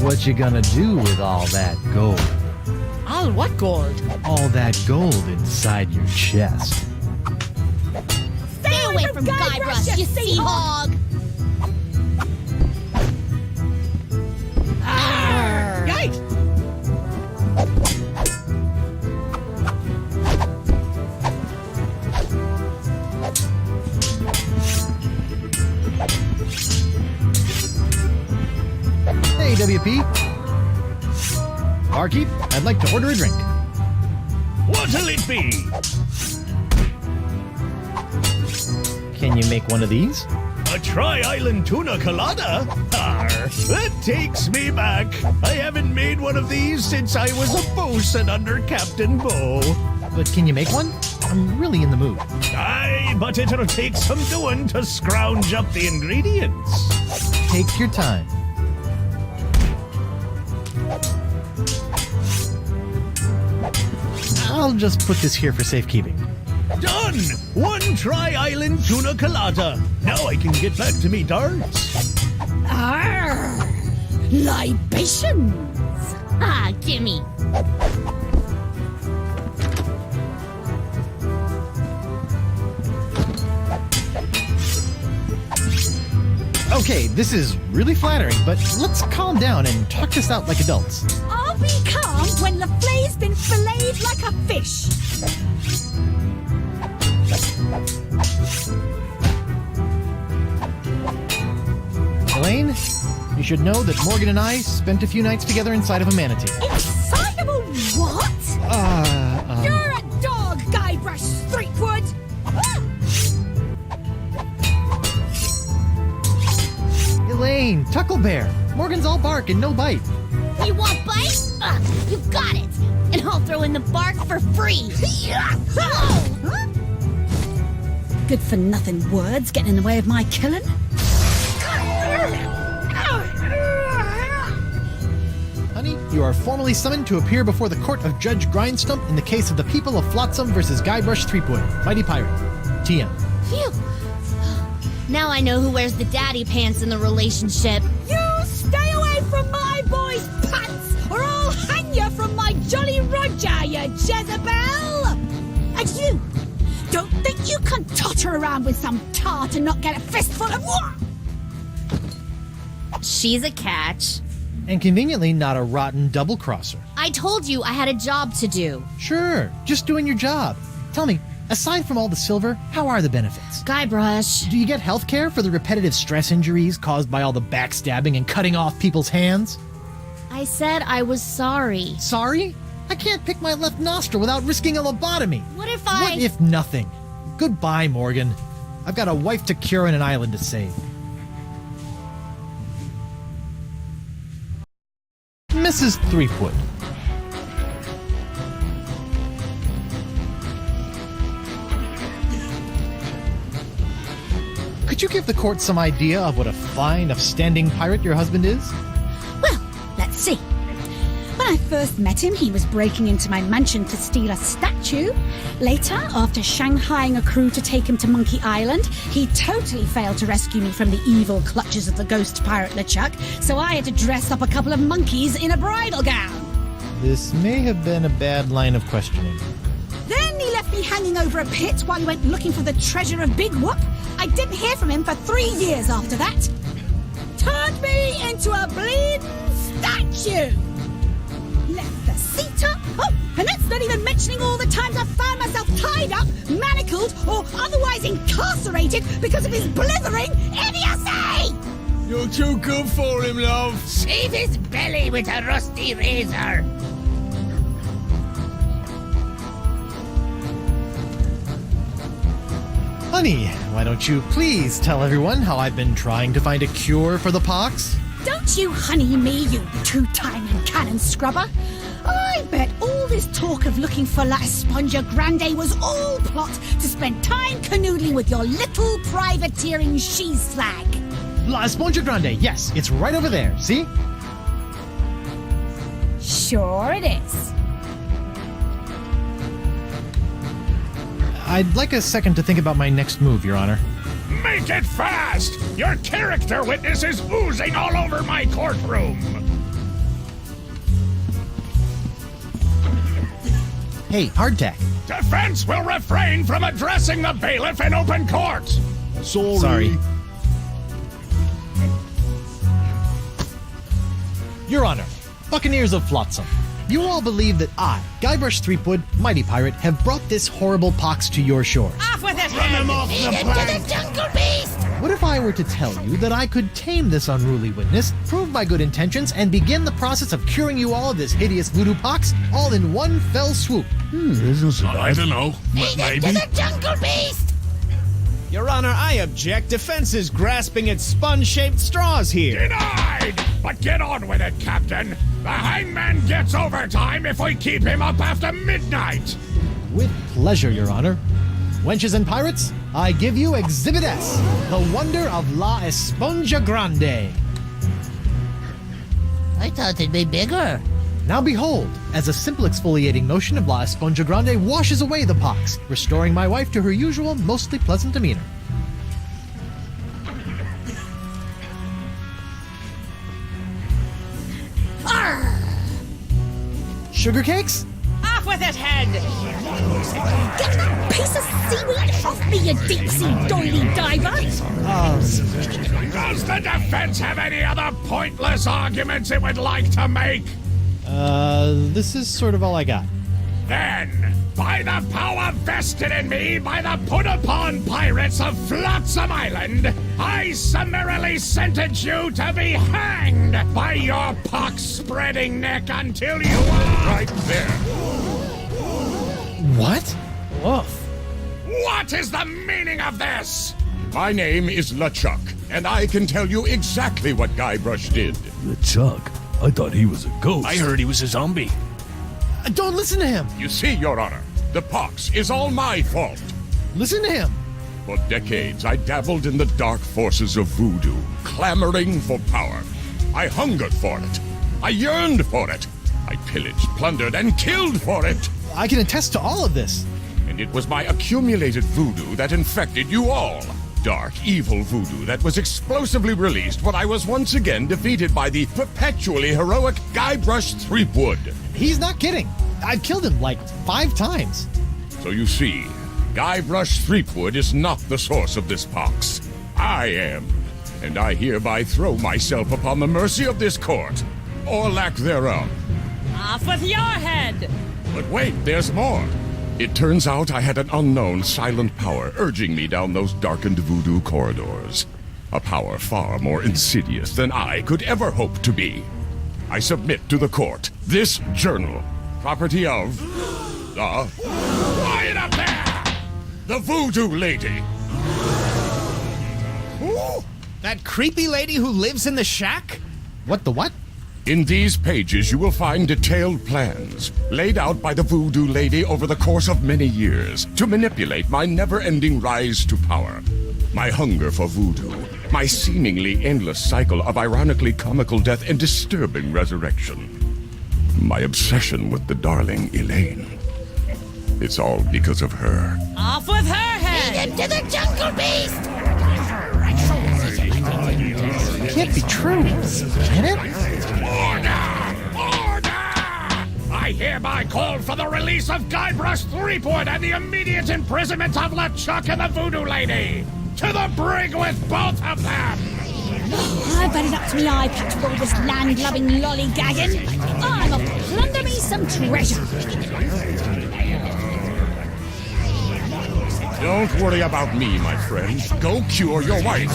What you gonna do with all that gold? All what gold? All that gold inside your chest. from Guybrush, you sea hog! Yikes! Hey, WP. Barkeep, I'd like to order a drink. What'll it be? Can you make one of these? A Tri-Island Tuna Colada? Arr, that takes me back. I haven't made one of these since I was a bosun under Captain Bo. But can you make one? I'm really in the mood. Aye, but it'll take some doing to scrounge up the ingredients. Take your time. I'll just put this here for safekeeping. Done! One Tri-Island Tuna Colada. Now I can get back to me darts. Arr! Libations! Ah, gimme. Okay, this is really flattering, but let's calm down and talk this out like adults. I'll be calm when the flay's been filleted like a fish. Elaine, you should know that Morgan and I spent a few nights together inside of a manatee. Inside of a what? You're a dog, Guybrush Threepwood! Elaine, Tucklebear. Morgan's all bark and no bite. You want bite? You got it! And I'll throw in the bark for free! Good for nothing words getting in the way of my killing. Honey, you are formally summoned to appear before the court of Judge Grindstump in the case of the people of Flotsam versus Guybrush Threepwood, Mighty Pirate. TM. Phew! Now I know who wears the daddy pants in the relationship. You stay away from my boy's pants, or I'll hang you from my Jolly Roger, you Jezebel! And you, don't think you can totter around with some tart and not get a fistful of what? She's a catch. And conveniently not a rotten double-crosser. I told you I had a job to do. Sure, just doing your job. Tell me, aside from all the silver, how are the benefits? Guybrush. Do you get health care for the repetitive stress injuries caused by all the backstabbing and cutting off people's hands? I said I was sorry. Sorry? I can't pick my left nostril without risking a lobotomy. What if What if nothing? Goodbye, Morgan. I've got a wife to cure and an island to save. Mrs. Threepwood. Could you give the court some idea of what a fine, upstanding pirate your husband is? Well, let's see. When I first met him, he was breaking into my mansion to steal a statue. Later, after shanghaiing a crew to take him to Monkey Island, he totally failed to rescue me from the evil clutches of the ghost pirate LeChuck, so I had to dress up a couple of monkeys in a bridal gown. This may have been a bad line of questioning. Then he left me hanging over a pit while he went looking for the treasure of Big Whoop. I didn't hear from him for 3 years after that. Turned me into a bleeding statue. Left the seat up. Oh, and that's not even mentioning all the times I found myself tied up, manacled, or otherwise incarcerated because of his blithering idiocy! You're too good for him, love. Save his belly with a rusty razor. Honey, why don't you please tell everyone how I've been trying to find a cure for the pox? Don't you honey me, you two-timing cannon scrubber. I bet all this talk of looking for La Esponja Grande was all plot to spend time canoodling with your little privateering she-slag. La Esponja Grande, yes, it's right over there, see? Sure it is. I'd like a second to think about my next move, Your Honor. Make it fast! Your character witness is oozing all over my courtroom! Hey, hardtack. Defense will refrain from addressing the bailiff in open court! Sorry. Your Honor, Buccaneers of Flotsam, you all believe that I, Guybrush Threepwood, mighty pirate, have brought this horrible pox to your shores. Off with his Run him off the Feed him plank! to the jungle beast! What if I were to tell you that I could tame this unruly witness, prove my good intentions, and begin the process of curing you all of this hideous voodoo pox, all in one fell swoop? I don't know, but Feed him to maybe. the jungle beast! Your Honor, I object. Defense is grasping at sponge-shaped straws here. Denied! But get on with it, Captain. The hangman gets overtime if we keep him up after midnight. With pleasure, Your Honor. Wenches and pirates, I give you Exhibit S, the wonder of La Esponja Grande. I thought it'd be bigger. Now behold, as a simple exfoliating motion of La Esponja Grande washes away the pox, restoring my wife to her usual, mostly pleasant demeanor. Sugar cakes? Off with his head! Get that piece of seaweed off me, you deep-sea doily diver! Does the defense have any other pointless arguments it would like to make? This is sort of all I got. Then, by the power vested in me by the put-upon pirates of Flotsam Island, I summarily sentence you to be hanged by your pox-spreading neck until you are... Right there. What? Woof. What is the meaning of this? My name is LeChuck, and I can tell you exactly what Guybrush did. LeChuck? I thought he was a ghost. I heard he was a zombie. Don't listen to him! You see, Your Honor, the pox is all my fault. Listen to him! For decades, I dabbled in the dark forces of voodoo, clamoring for power. I hungered for it. I yearned for it. I pillaged, plundered, and killed for it. I can attest to all of this. And it was my accumulated voodoo that infected you all. Dark, evil voodoo that was explosively released when I was once again defeated by the perpetually heroic Guybrush Threepwood. He's not kidding. I've killed him like 5 times. So you see, Guybrush Threepwood is not the source of this pox. I am. And I hereby throw myself upon the mercy of this court, or lack thereof. Off with your head! But wait, there's more. It turns out I had an unknown silent power urging me down those darkened voodoo corridors. A power far more insidious than I could ever hope to be. I submit to the court this journal, property of the... Quiet up there! The Voodoo Lady. Ooh, that creepy lady who lives in the shack? What the what? In these pages you will find detailed plans, laid out by the Voodoo Lady over the course of many years, to manipulate my never-ending rise to power. My hunger for voodoo, my seemingly endless cycle of ironically comical death and disturbing resurrection. My obsession with the darling Elaine. It's all because of her. Off with her head! Feed him to the jungle beast! It can't be true. Can it? Order! Order! I hereby call for the release of Guybrush Threepwood and the immediate imprisonment of LeChuck and the Voodoo Lady! To the brig with both of them! I've had it up to me eye patch with all this land-loving lollygagging. I'm off to plunder me some treasure. Don't worry about me, my friend. Go cure your wife.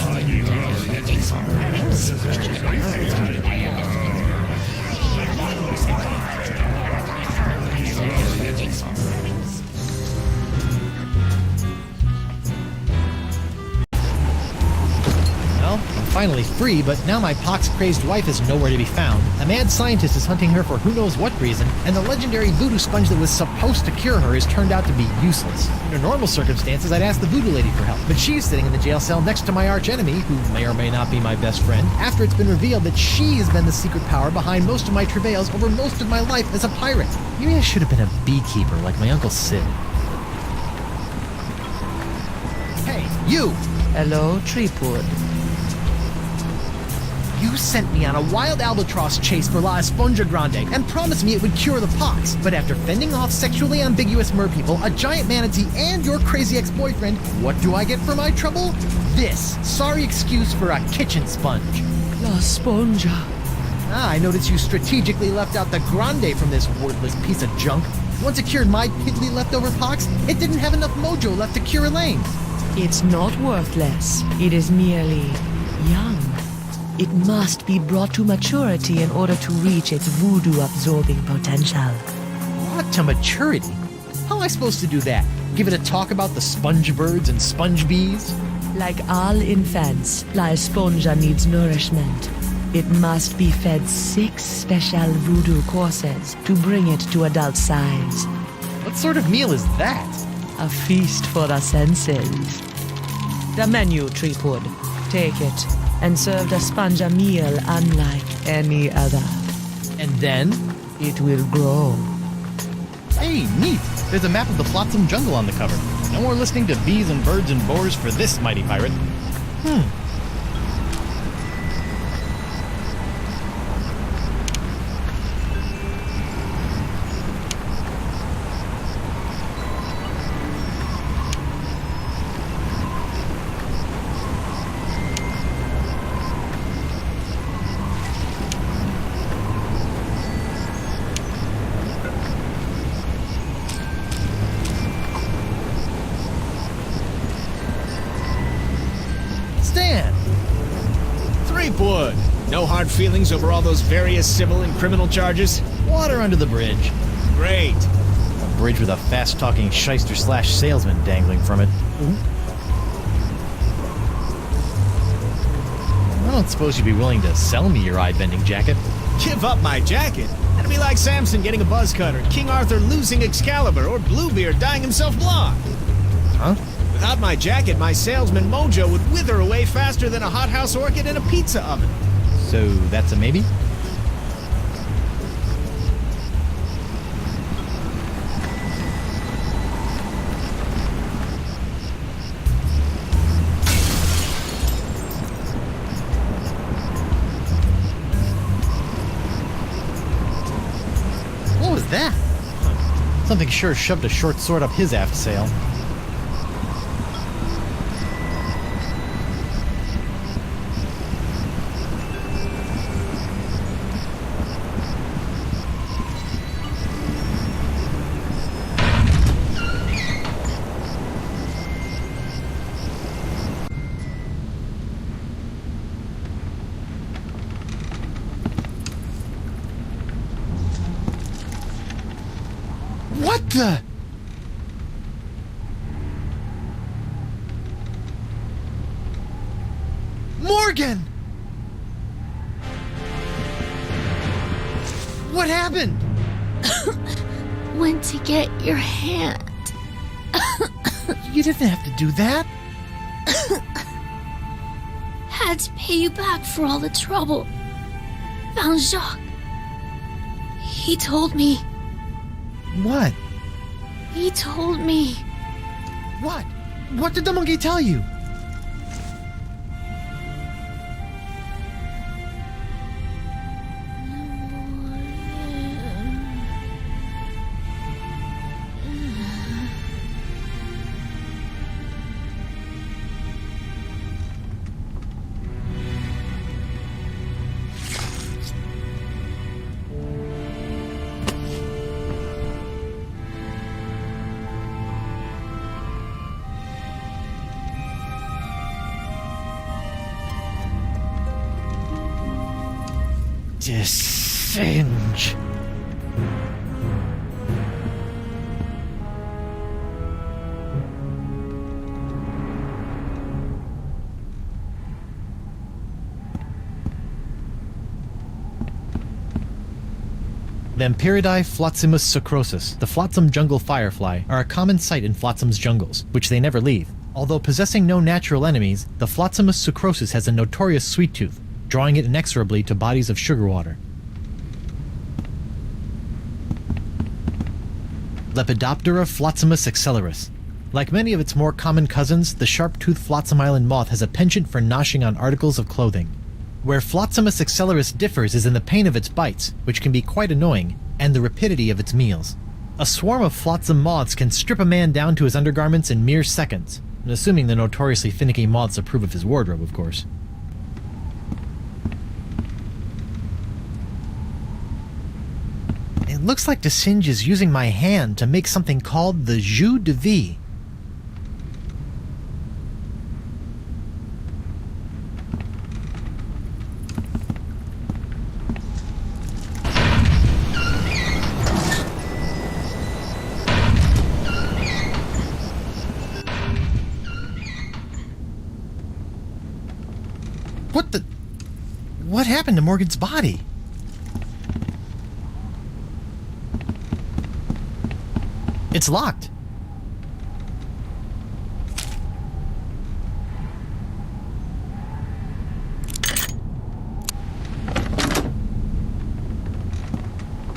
Well, I'm finally free, but now my pox-crazed wife is nowhere to be found. A mad scientist is hunting her for who knows what reason, and the legendary voodoo sponge that was supposed to cure her has turned out to be useless. Under normal circumstances, I'd ask the voodoo lady for help, but she's sitting in the jail cell next to my archenemy, who may or may not be my best friend, after it's been revealed that she has been the secret power behind most of my travails over most of my life as a pirate. Maybe I should have been a beekeeper like my Uncle Sid. Hey, you! Hello, Threepwood. You sent me on a wild albatross chase for La Esponja Grande and promised me it would cure the pox. But after fending off sexually ambiguous merpeople, a giant manatee, and your crazy ex-boyfriend, what do I get for my trouble? this? Sorry excuse for a kitchen sponge. La Sponja. I noticed you strategically left out the grande from this worthless piece of junk. Once it cured my piddly leftover pox, it didn't have enough mojo left to cure Elaine's. It's not worthless. It is merely young. It must be brought to maturity in order to reach its voodoo-absorbing potential. Brought to maturity? How am I supposed to do that? Give it a talk about the sponge birds and sponge bees? Like all infants, La Esponja needs nourishment. It must be fed 6 special voodoo courses to bring it to adult size. What sort of meal is that? A feast for the senses. The menu, Threepwood. Take it, and serve the sponge a meal unlike any other. And then? It will grow. Hey, neat! There's a map of the Flotsam Jungle on the cover. No more listening to bees and birds and boars for this mighty pirate. Threepwood! No hard feelings over all those various civil and criminal charges? Water under the bridge. Great. A bridge with a fast-talking shyster/salesman dangling from it. I don't suppose you'd be willing to sell me your eye-bending jacket. Give up my jacket? That'd be like Samson getting a buzz cut, or King Arthur losing Excalibur, or Bluebeard dyeing himself blonde. Huh? Without my jacket, my salesman mojo would wither away faster than a hothouse orchid in a pizza oven. So that's a maybe? What was that? Something sure shoved a short sword up his aft sail. What the? Morgan! What happened? Went to get your hand. You didn't have to do that. Had to pay you back for all the trouble. Found Jacques. He told me. What? He told me. What? What did the monkey tell you? Singe. Vampiridae Flotzimus sucrosus, the Flotsam jungle firefly, are a common sight in Flotsam's jungles, which they never leave. Although possessing no natural enemies, the Flotzimus sucrosus has a notorious sweet tooth, drawing it inexorably to bodies of sugar water. Lepidoptera Flotzimus accelerus. Like many of its more common cousins, the sharp-toothed Flotsam Island moth has a penchant for noshing on articles of clothing. Where Flotzimus accelerus differs is in the pain of its bites, which can be quite annoying, and the rapidity of its meals. A swarm of flotsam moths can strip a man down to his undergarments in mere seconds. Assuming the notoriously finicky moths approve of his wardrobe, of course. It looks like DeSinge is using my hand to make something called the jus de vie. What happened to Morgan's body? It's locked.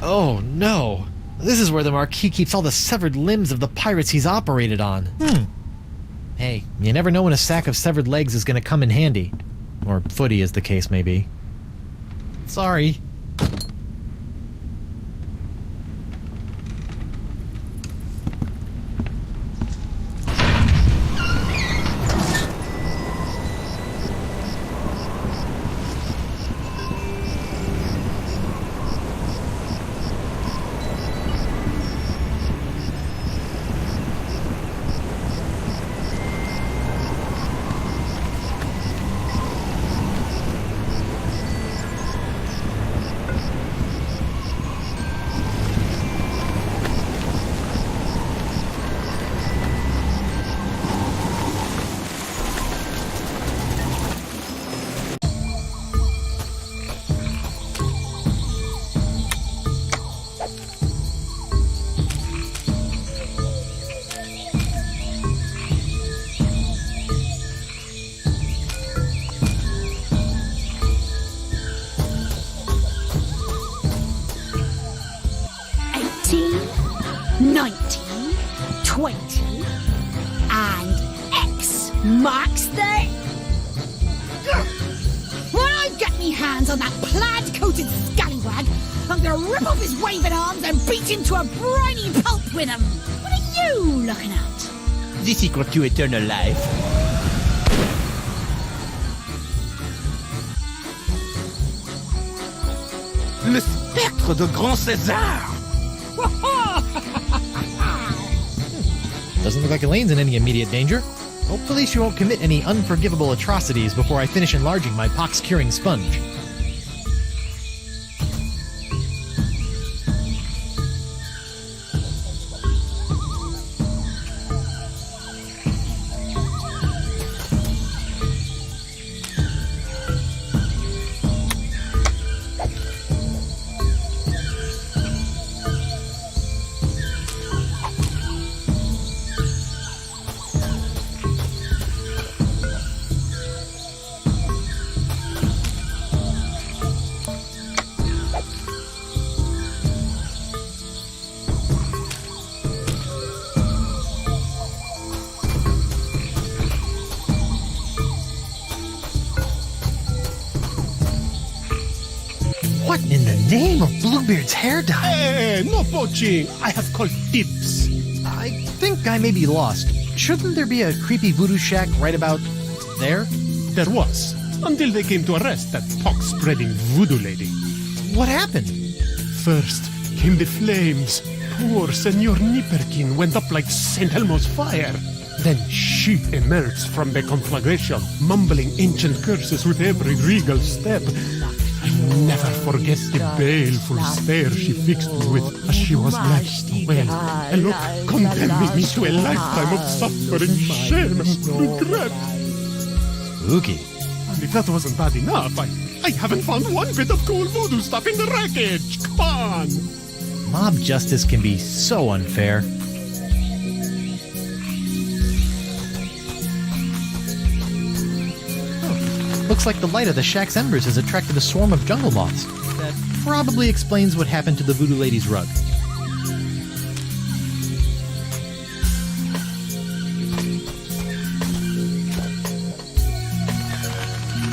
Oh no. This is where the Marquis keeps all the severed limbs of the pirates he's operated on. Hey, you never know when a sack of severed legs is going to come in handy. Or footy, as the case may be. Sorry. Marks the... When I get me hands on that plaid-coated scallywag, I'm gonna rip off his waving arms and beat him to a briny pulp with them. What are you looking at? The secret to eternal life. Le spectre de Grand César! Doesn't look like Elaine's in any immediate danger. Hopefully she won't commit any unforgivable atrocities before I finish enlarging my pox-curing sponge. What in the name of Bluebeard's hair dye? Hey, no poaching. I have called dibs. I think I may be lost. Shouldn't there be a creepy voodoo shack right about there? There was, until they came to arrest that pox-spreading voodoo lady. What happened? First came the flames. Poor Senor Nipperkin went up like St. Elmo's fire. Then she emerged from the conflagration, mumbling ancient curses with every regal step. I never forget the baleful stare she fixed me with as she was led away. A look condemning me to a lifetime of suffering, shame, and regret. Spooky. And if that wasn't bad enough, I haven't found one bit of cool voodoo stuff in the wreckage. Come on! Mob justice can be so unfair. Looks like the light of the shack's embers has attracted a swarm of jungle moths. That probably explains what happened to the voodoo lady's rug.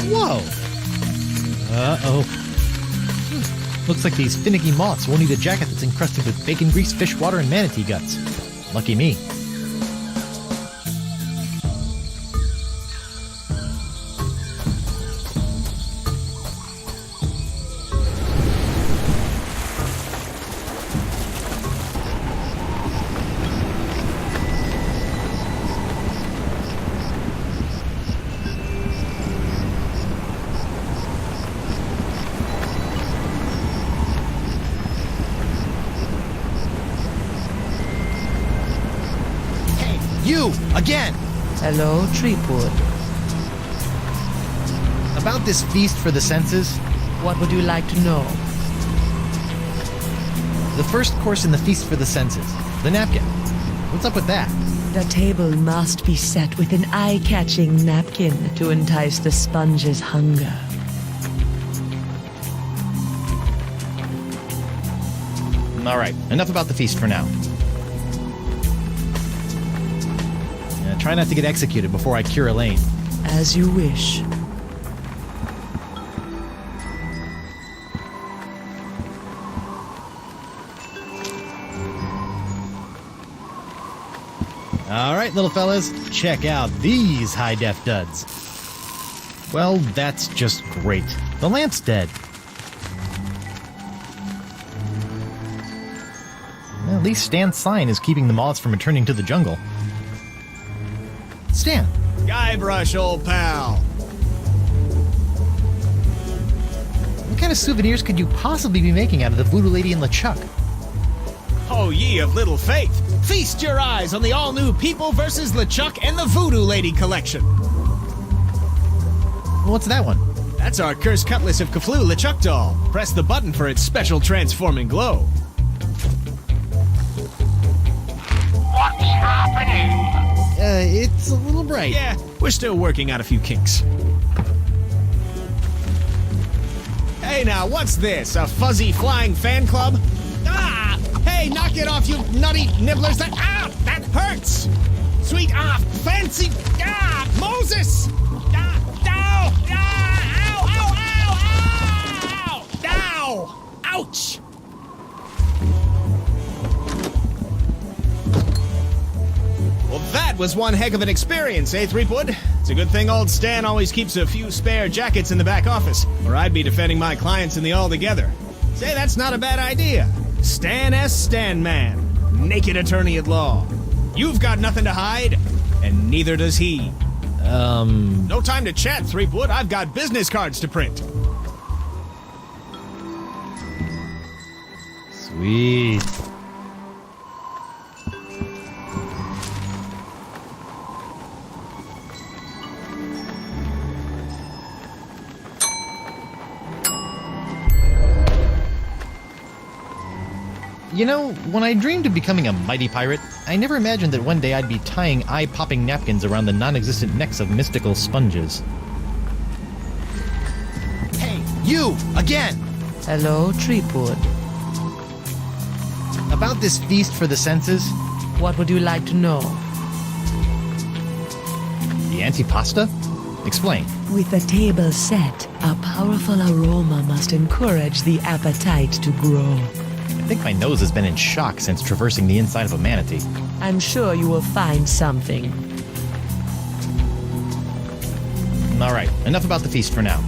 Whoa! Uh-oh. Looks like these finicky moths won't eat a jacket that's encrusted with bacon grease, fish water, and manatee guts. Lucky me. again! Hello, Threepwood. About this feast for the senses, What would you like to know? the first course in the feast for the senses, the napkin. What's up with that? The table must be set with an eye-catching napkin to entice the sponge's hunger. All right, enough about the feast for now. Try not to get executed before I cure Elaine. As you wish. All right, little fellas, check out these high-def duds. Well, that's just great. The lamp's dead. Well, at least Stan's sign is keeping the moths from returning to the jungle. Stan! Guybrush, old pal. What kind of souvenirs could you possibly be making out of the Voodoo Lady and LeChuck? Oh, ye of little faith. Feast your eyes on the all-new People vs. LeChuck and the Voodoo Lady collection. What's that one? That's our cursed cutlass of Cthulhu LeChuck doll. Press the button for its special transforming glow. What's happening? It's a little bright. Yeah, we're still working out a few kinks. Hey now, what's this? A fuzzy flying fan club? Ah! Hey, knock it off, you nutty nibblers! That hurts! Sweet fancy Moses! Ow! Ouch! Well, that was one heck of an experience, eh, Threepwood? It's a good thing old Stan always keeps a few spare jackets in the back office, or I'd be defending my clients in the Altogether. Say, that's not a bad idea. Stan S. Stanman, naked attorney at law. You've got nothing to hide, and neither does he. No time to chat, Threepwood. I've got business cards to print. Sweet. You know, when I dreamed of becoming a mighty pirate, I never imagined that one day I'd be tying eye-popping napkins around the non-existent necks of mystical sponges. Hey, you! Again! Hello, Threepwood. About this feast for the senses, What would you like to know? the antipasta? Explain. With the table set, a powerful aroma must encourage the appetite to grow. I think my nose has been in shock since traversing the inside of a manatee. I'm sure you will find something. All right, enough about the feast for now.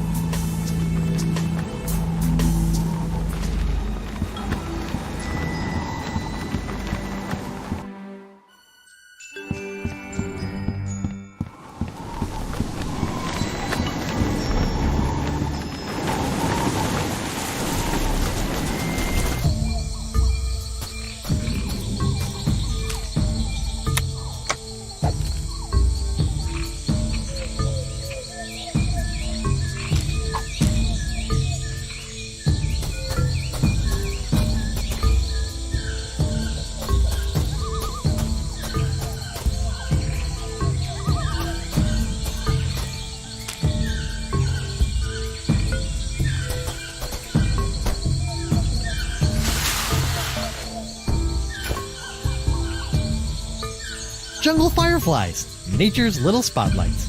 Jungle fireflies, nature's little spotlights.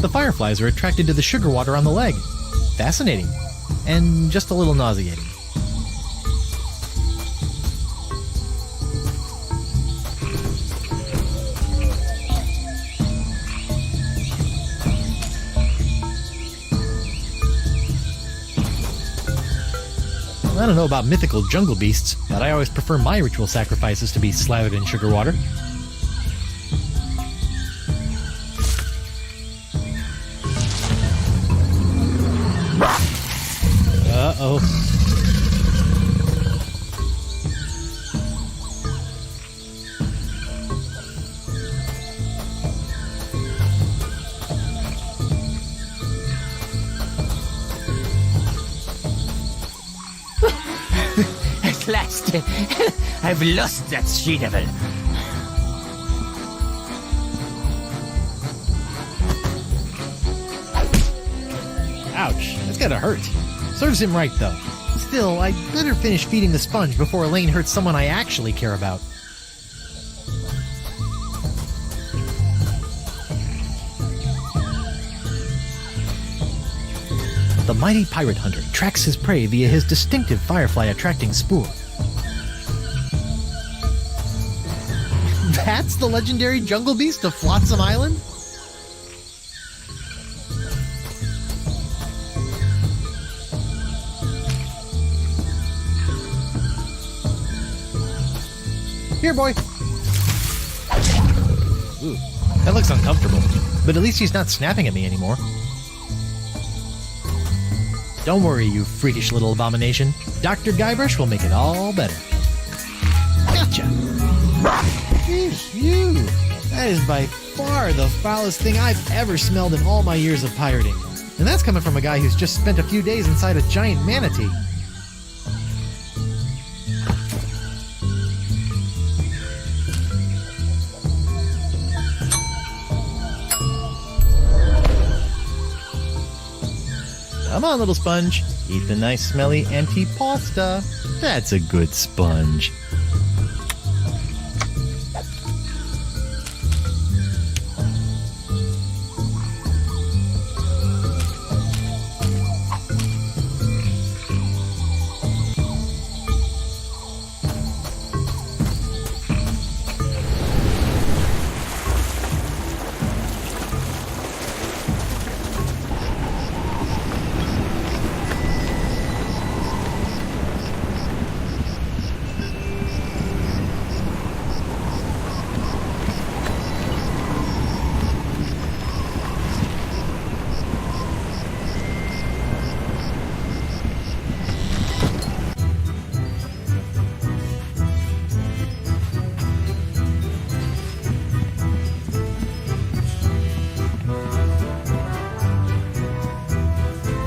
The fireflies are attracted to the sugar water on the leg. Fascinating. And just a little nauseating. I don't know about mythical jungle beasts, but I always prefer my ritual sacrifices to be slathered in sugar water. Uh-oh. lost. I've lost that she-devil. Ouch, that's gotta hurt. Serves him right, though. Still, I'd better finish feeding the sponge before Elaine hurts someone I actually care about. The mighty pirate hunter tracks his prey via his distinctive firefly-attracting spoor. That's the legendary jungle beast of Flotsam Island? Here, boy. Ooh, that looks uncomfortable. But at least he's not snapping at me anymore. Don't worry, you freakish little abomination. Dr. Guybrush will make it all better. Gotcha! Phew! That is by far the foulest thing I've ever smelled in all my years of pirating. And that's coming from a guy who's just spent a few days inside a giant manatee. Come on, little sponge. Eat the nice smelly antipasta. That's a good sponge.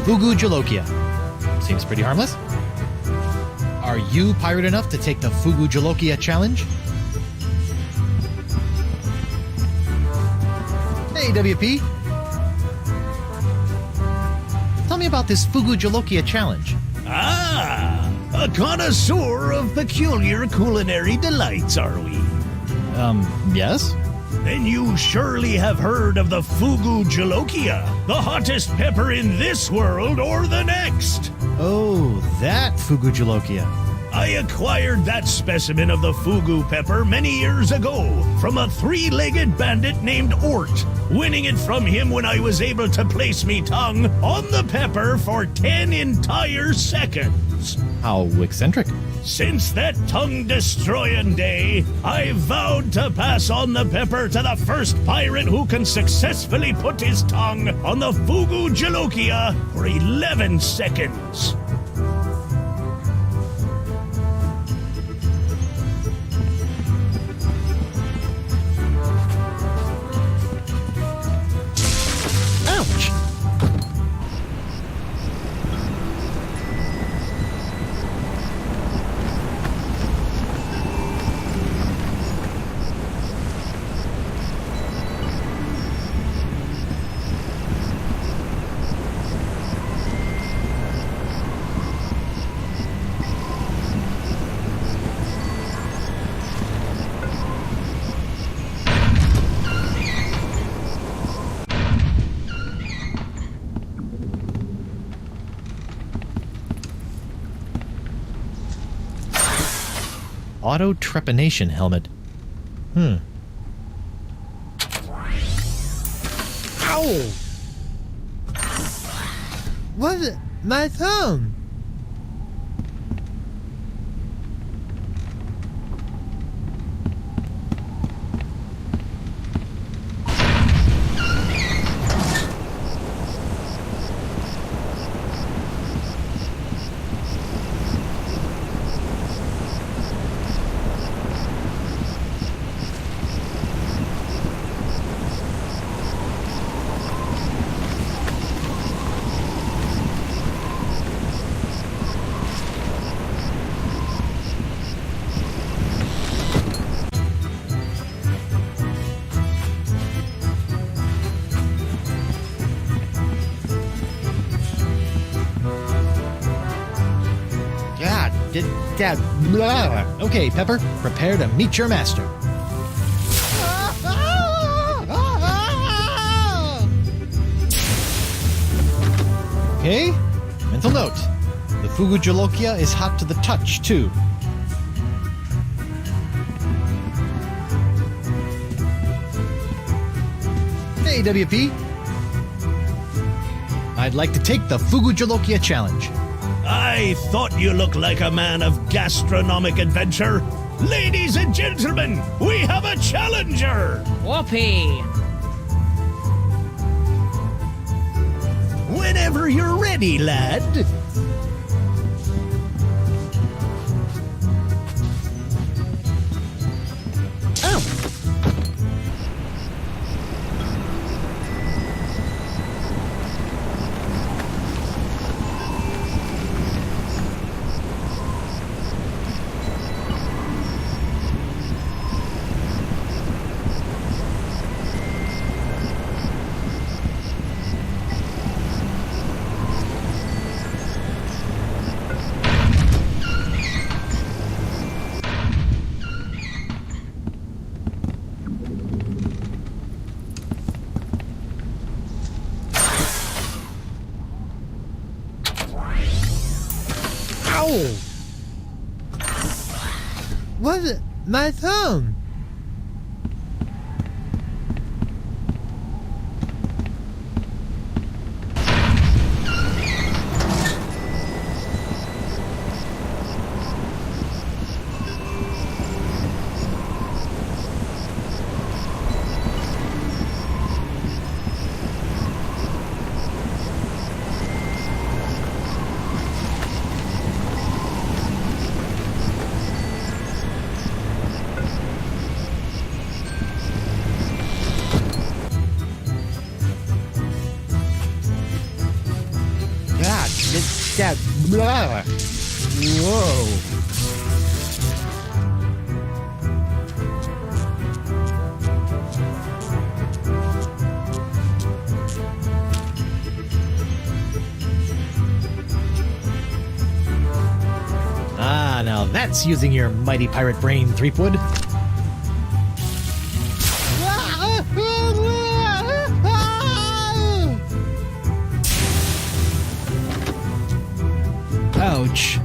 Fugu Jolokia. Seems pretty harmless. Are you pirate enough to take the Fugu Jolokia challenge? Hey, WP. Tell me about this Fugu Jolokia challenge. Ah, a connoisseur of peculiar culinary delights, are we? Yes? Then you surely have heard of the Fugu Jolokia, the hottest pepper in this world or the next. Oh, that Fugu Jolokia. I acquired that specimen of the Fugu pepper many years ago from a three-legged bandit named Ort, winning it from him when I was able to place me tongue on the pepper for 10 entire seconds. How eccentric. Since that tongue-destroying day, I vowed to pass on the pepper to the first pirate who can successfully put his tongue on the Fugu Jolokia for 11 seconds. Ouch! Auto trepanation helmet. Ow! What? My thumb! stab. Blah. Okay, Pepper, prepare to meet your master. Okay, mental note. The Fugu Jolokia is hot to the touch, too. Hey, WP. I'd like to take the Fugu Jolokia challenge. I thought you looked like a man of gastronomic adventure. Ladies and gentlemen, we have a challenger! Whoopee! Whenever you're ready, lad. What? My thumb! That blah. Whoa. Ah, now that's using your mighty pirate brain, Threepwood. Ouch.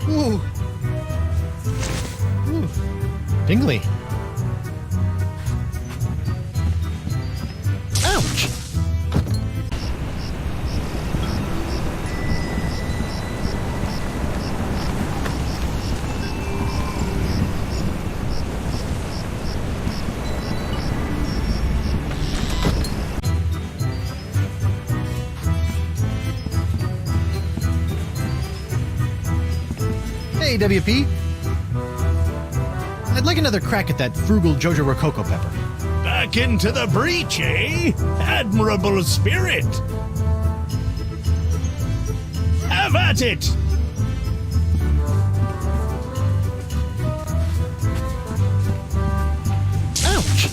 Ooh. Ooh. Tingly. Ouch. Hey, WP. I'd like another crack at that frugal Jojo Rococo pepper. Back into the breach, eh? Admirable spirit! Have at it! Ouch!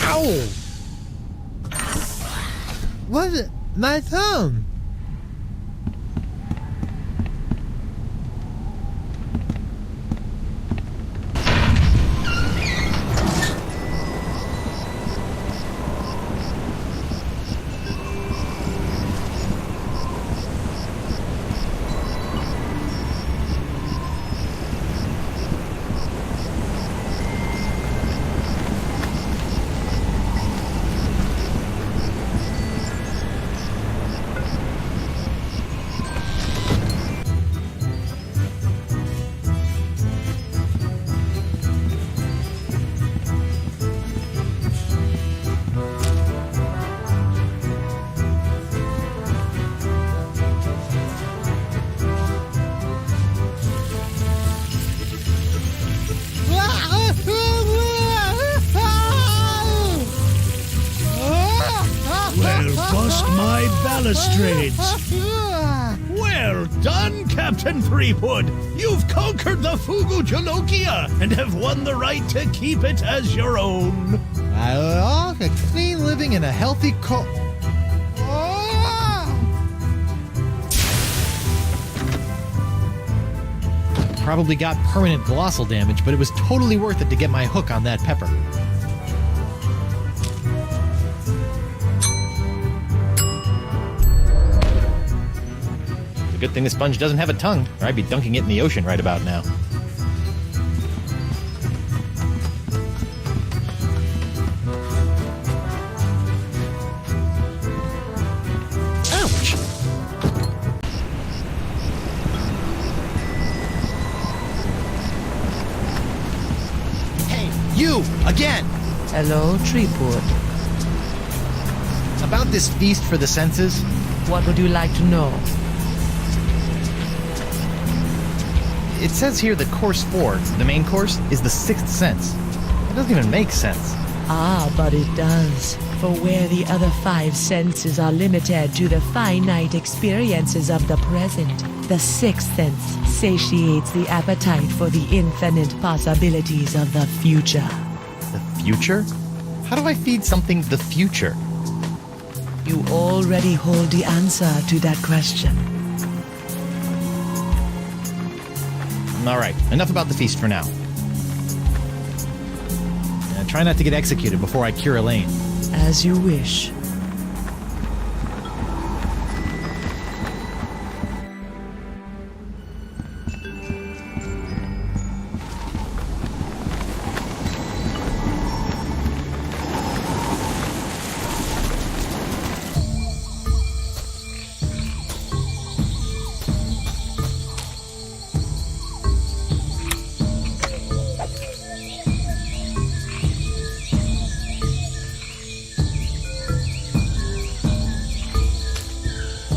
Ow! What? My thumb! balustrades. Well done, Captain Threepwood. You've conquered the Fugu Jalokia and have won the right to keep it as your own. A clean living and a healthy Probably got permanent glossal damage, but it was totally worth it to get my hook on that pepper. It's a good thing the sponge doesn't have a tongue, or I'd be dunking it in the ocean right about now. Ouch! Hey, you! Again! Hello, Threepwood. About this feast for the senses? What would you like to know? It says here that course 4, the main course, is the sixth sense. It doesn't even make sense. Ah, but it does. For where the other 5 senses are limited to the finite experiences of the present, the sixth sense satiates the appetite for the infinite possibilities of the future. The future? How do I feed something the future? You already hold the answer to that question. All right, enough about the feast for now. Try not to get executed before I cure Elaine. As you wish.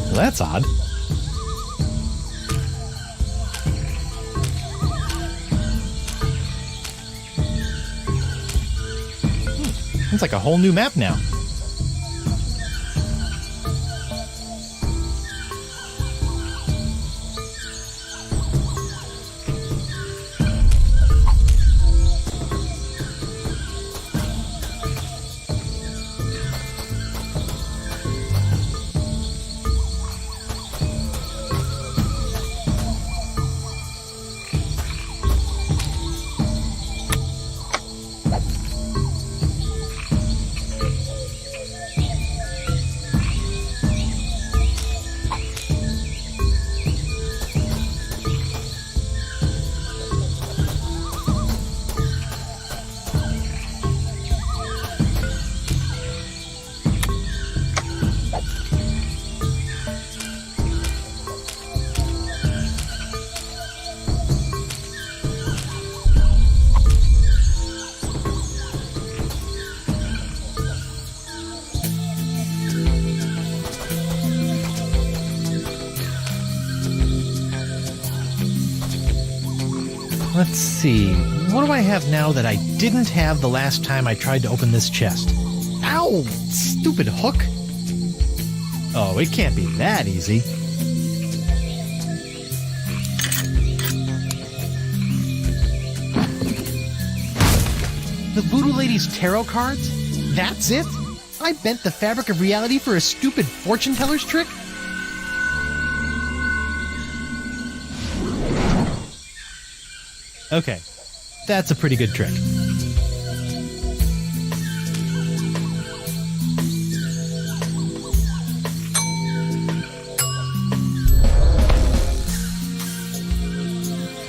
Well, that's odd. It's like a whole new map now. Let's see, what do I have now that I didn't have the last time I tried to open this chest? Ow! Stupid hook! Oh, it can't be that easy. The Voodoo Lady's tarot cards? That's it? I bent the fabric of reality for a stupid fortune teller's trick? Okay, that's a pretty good trick.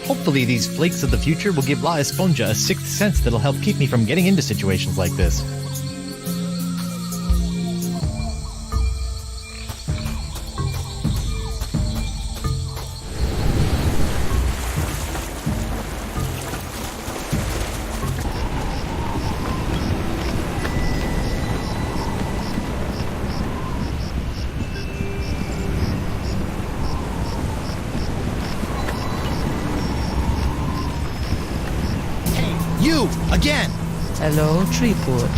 Hopefully these flakes of the future will give La Esponja a sixth sense that'll help keep me from getting into situations like this. You! Again! Hello, Threepwood.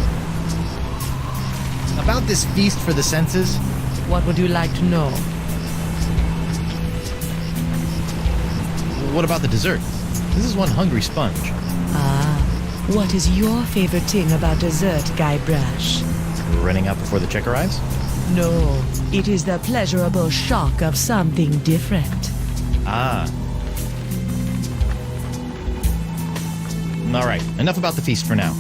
About this feast for the senses? What would you like to know? What about the dessert? This is one hungry sponge. What is your favorite thing about dessert, Guybrush? Running out before the check arrives? No, it is the pleasurable shock of something different. Ah. All right, enough about the feast for now.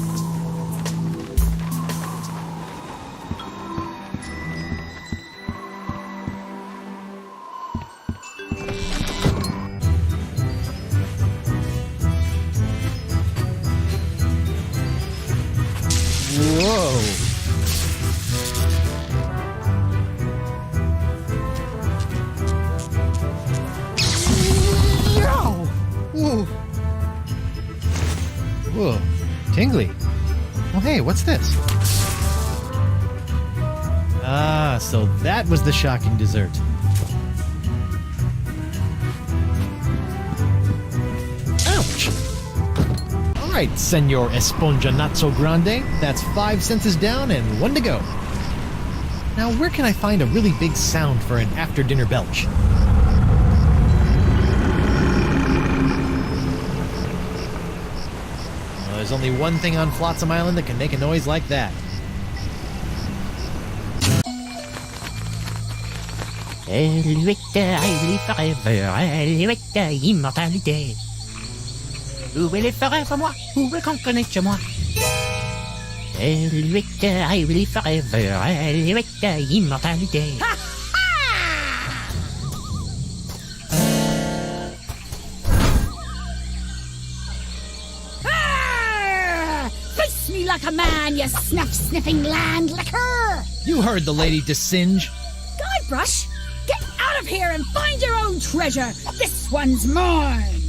Whoa. Whoa. Whoa. Tingly. Well, hey, what's this? Ah, so that was the shocking dessert. Ouch! All right, Senor Esponja Not So Grande. That's 5 senses down and 1 to go. Now, where can I find a really big sound for an after-dinner belch? Well, there's only one thing on Flotsam Island that can make a noise like that. Immortalité. Où est les forêts pour moi? Où est qu'on connaît chez moi? I will forever, immortalité. Face me like a man, you snuff-sniffing land licker! You heard the lady Desinge. Guybrush, get out of here and find your own treasure! This one's mine!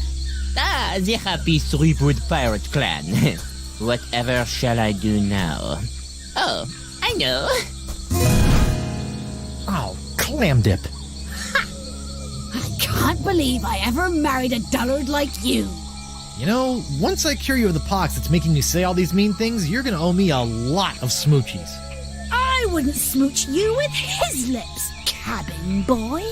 Ah, the happy Threepwood pirate clan. Whatever shall I do now? Oh, I know. Oh, clam dip. I can't believe I ever married a dullard like you. You know, once I cure you of the pox that's making you say all these mean things, you're gonna owe me a lot of smoochies. I wouldn't smooch you with his lips, cabin boy.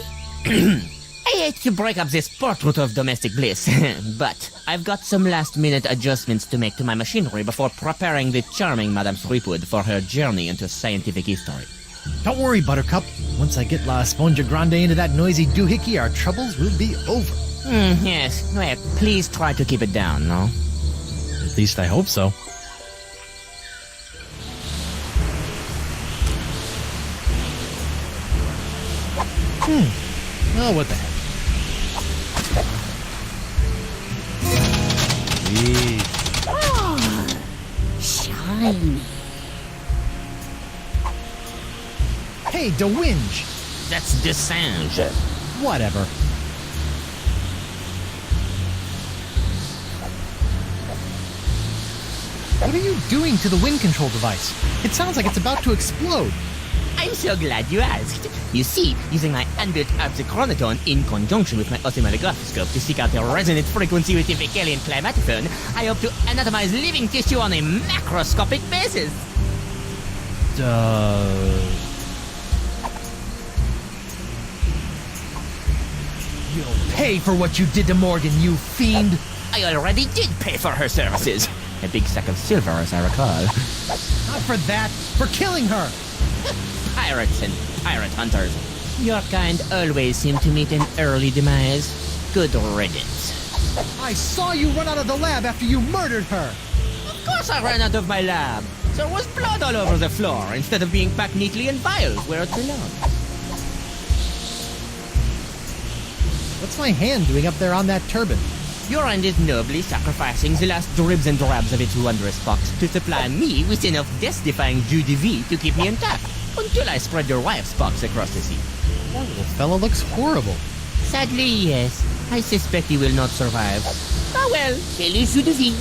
I hate to break up this portrait of domestic bliss, but I've got some last-minute adjustments to make to my machinery before preparing the charming Madame Threepwood for her journey into scientific history. Don't worry, Buttercup. Once I get La Esponja Grande into that noisy doohickey, our troubles will be over. Yes, well, please try to keep it down, no? At least I hope so. Oh, what the heck. Oh, shiny. Hey, DeWinge! That's Desinge. Whatever. What are you doing to the wind control device? It sounds like it's about to explode. I'm so glad you asked. You see, using my unbuilt chronotone in conjunction with my oscilloscope to seek out the resonant frequency with the Fecalian climatophone, I hope to anatomize living tissue on a macroscopic basis. You'll pay for what you did to Morgan, you fiend! I already did pay for her services. A big sack of silver, as I recall. Not for that, for killing her! Pirates and pirate hunters. Your kind always seem to meet an early demise. Good riddance. I saw you run out of the lab after you murdered her! Of course I ran out of my lab. There was blood all over the floor, instead of being packed neatly in vials where it belonged. What's my hand doing up there on that turban? Your hand is nobly sacrificing the last dribs and drabs of its wondrous box to supply me with enough death-defying jus de vie to keep me intact, until I spread your wife's box across the sea. That little fella looks horrible. Sadly, yes. I suspect he will not survive. Ah well, quel est jus de vie?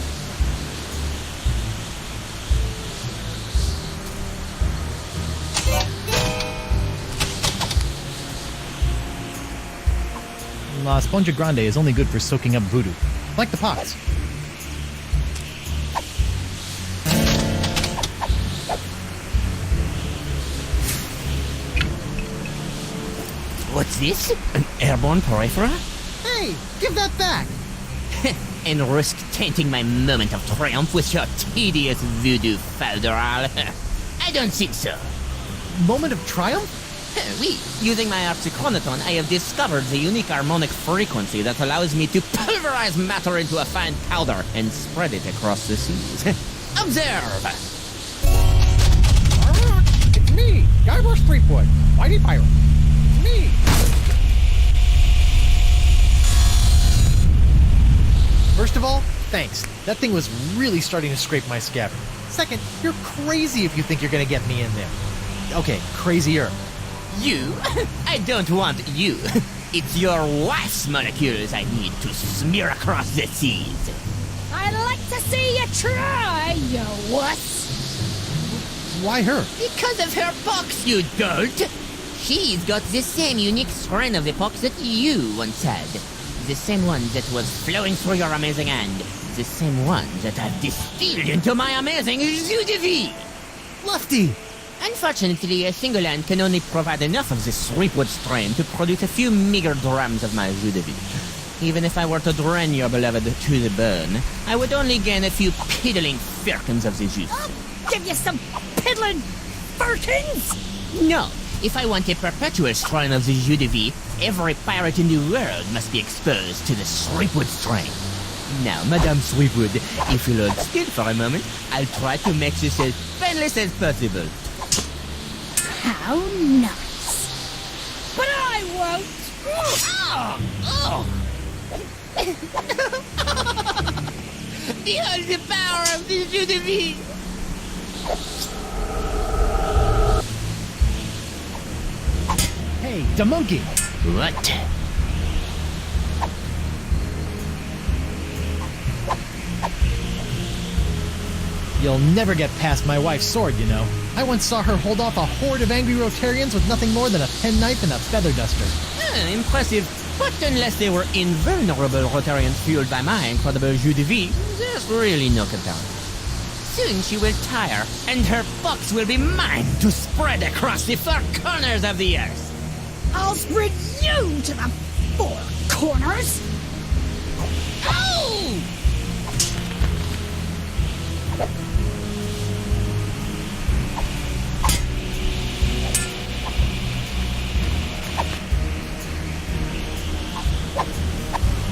La Esponja Grande is only good for soaking up voodoo, like the pots. this? An airborne porifera? Hey, give that back! And risk tainting my moment of triumph with your tedious voodoo falderal? I don't think so. Moment of triumph? Oui, using my archichronoton, I have discovered the unique harmonic frequency that allows me to pulverize matter into a fine powder and spread it across the seas. Observe! It's me, Guybrush Threepwood, Mighty Pirate. It's me! First of all, thanks. That thing was really starting to scrape my scabbard. Second, you're crazy if you think you're gonna get me in there. Okay, crazier. You? I don't want you. It's your wife's molecules I need to smear across the seas. I'd like to see you try, you wuss. Why her? Because of her pox, you dolt! She's got the same unique strain of the pox that you once had. The same one that was flowing through your amazing hand. The same one that I've distilled into my amazing jus de vie! Lefty! Unfortunately, a single hand can only provide enough of this Threepwood strain to produce a few meager drams of my jus de vie. Even if I were to drain your beloved to the bone, I would only gain a few piddling firkins of the juice. I'll give you some piddling firkins! No, if I want a perpetual strain of the jus de vie, every pirate in the world must be exposed to the Threepwood strain. Now, Madame Threepwood, if you'll hold still for a moment, I'll try to make this as painless as possible. How nice. But I won't! Behold the power of the jus de vie! Hey, the monkey! What? You'll never get past my wife's sword, you know. I once saw her hold off a horde of angry Rotarians with nothing more than a penknife and a feather duster. Impressive. But unless they were invulnerable Rotarians fueled by my incredible jus de vie, there's really no comparison. Soon she will tire, and her pox will be mine to spread across the four corners of the earth. I'll spread you to the four corners. Oh!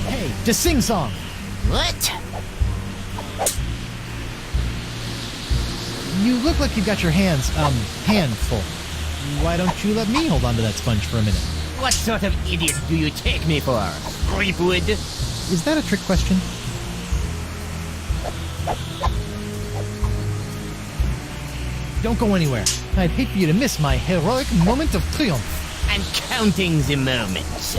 Hey, to sing song! What? You look like you've got your hands, full. Why don't you let me hold on to that sponge for a minute? What sort of idiot do you take me for? Threepwood? Is that a trick question? Don't go anywhere. I'd hate for you to miss my heroic moment of triumph. I'm counting the moments.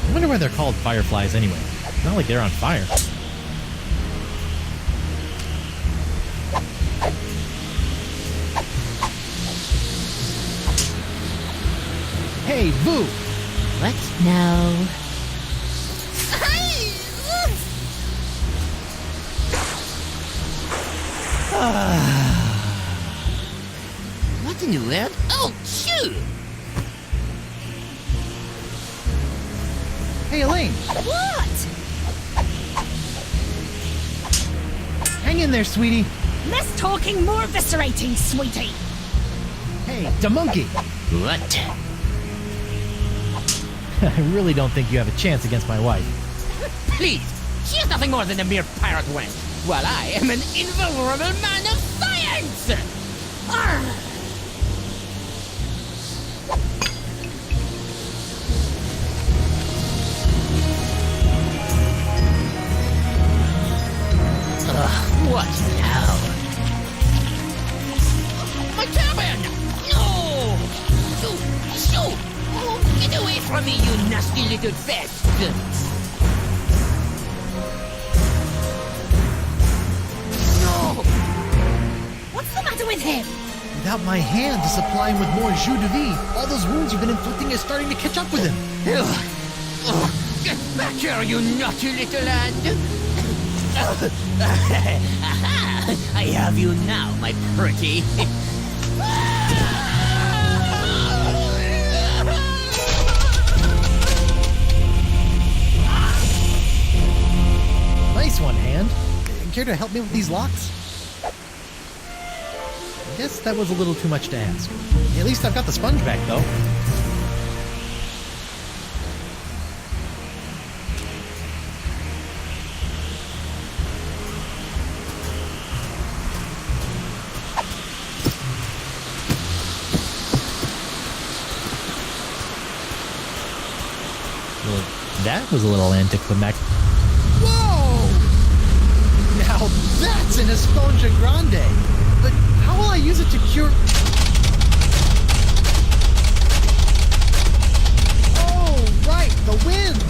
I wonder why they're called fireflies anyway. It's not like they're on fire. Hey, Boo! What now? What in the world? Oh, shoot! Hey, Elaine! What? Hang in there, sweetie! Less talking, more eviscerating, sweetie. Hey, the monkey! What? I really don't think you have a chance against my wife. Please, she is nothing more than a mere pirate wench, while I am an invulnerable man of science! Arr! What now? My cabin! No! Shoo! Oh, get away from me, you nasty little pest! No! What's the matter with him? Without my hand to supply him with more jus de vie, all those wounds you've been inflicting are starting to catch up with him. Get back here, you naughty little hand! I have you now, my pretty. Nice one, Hand. Care to help me with these locks? I guess that was a little too much to ask. At least I've got the sponge back, though. Well, that was a little anticlimactic. Whoa! Now that's an Esponja Grande! But how will I use it to cure... Oh, right, the wind!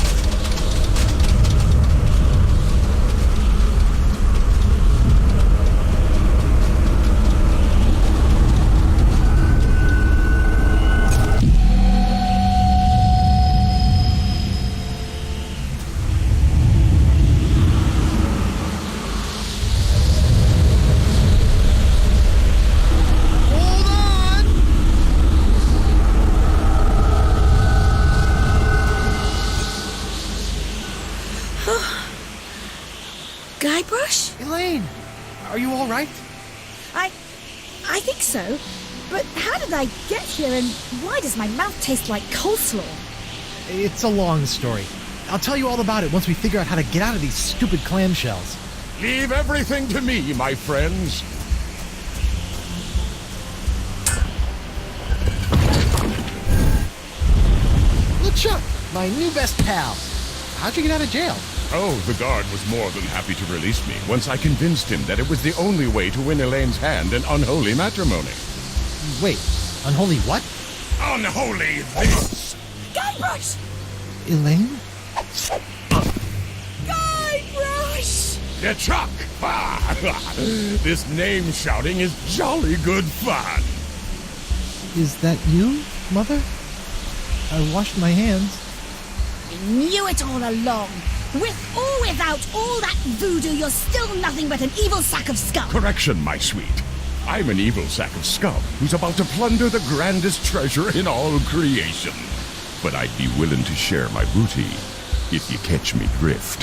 Guybrush? Elaine, are you all right? I think so. But how did I get here and why does my mouth taste like coleslaw? It's a long story. I'll tell you all about it once we figure out how to get out of these stupid clamshells. Leave everything to me, my friends. LeChuck, my new best pal. How'd you get out of jail? Oh, the guard was more than happy to release me once I convinced him that it was the only way to win Elaine's hand in unholy matrimony. Wait, unholy what? Unholy this! Guybrush! Elaine? Guybrush! LeChuck! This name shouting is jolly good fun. Is that you, Mother? I washed my hands. I knew it all along. With or without all that voodoo, you're still nothing but an evil sack of scum. Correction, my sweet. I'm an evil sack of scum who's about to plunder the grandest treasure in all creation. But I'd be willing to share my booty if you catch me drift.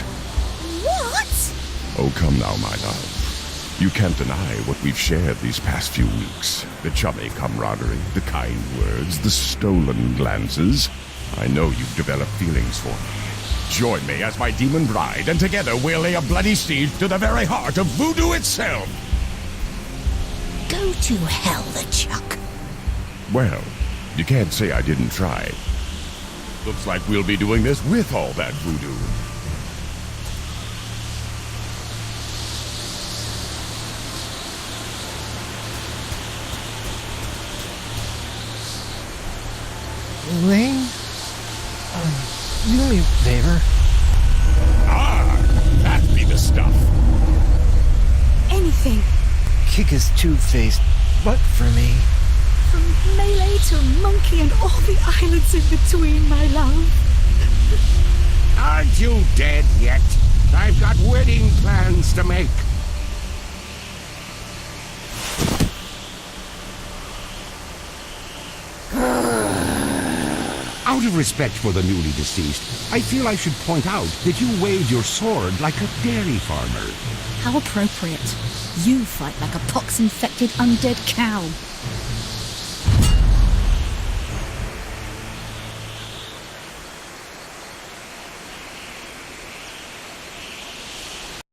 What? Oh, come now, my love. You can't deny what we've shared these past few weeks. The chummy camaraderie, the kind words, the stolen glances. I know you've developed feelings for me. Join me as my demon bride, and together we'll lay a bloody siege to the very heart of voodoo itself. Go to hell, LeChuck. Well, you can't say I didn't try. Looks like we'll be doing this with all that voodoo. Elaine? You do me a favor? Ah, that be the stuff. Anything. Kick his two-faced butt for me. From Melee to Monkey and all the islands in between, my love. Aren't you dead yet? I've got wedding plans to make. Out of respect for the newly deceased, I feel I should point out that you waved your sword like a dairy farmer. How appropriate. You fight like a pox-infected undead cow.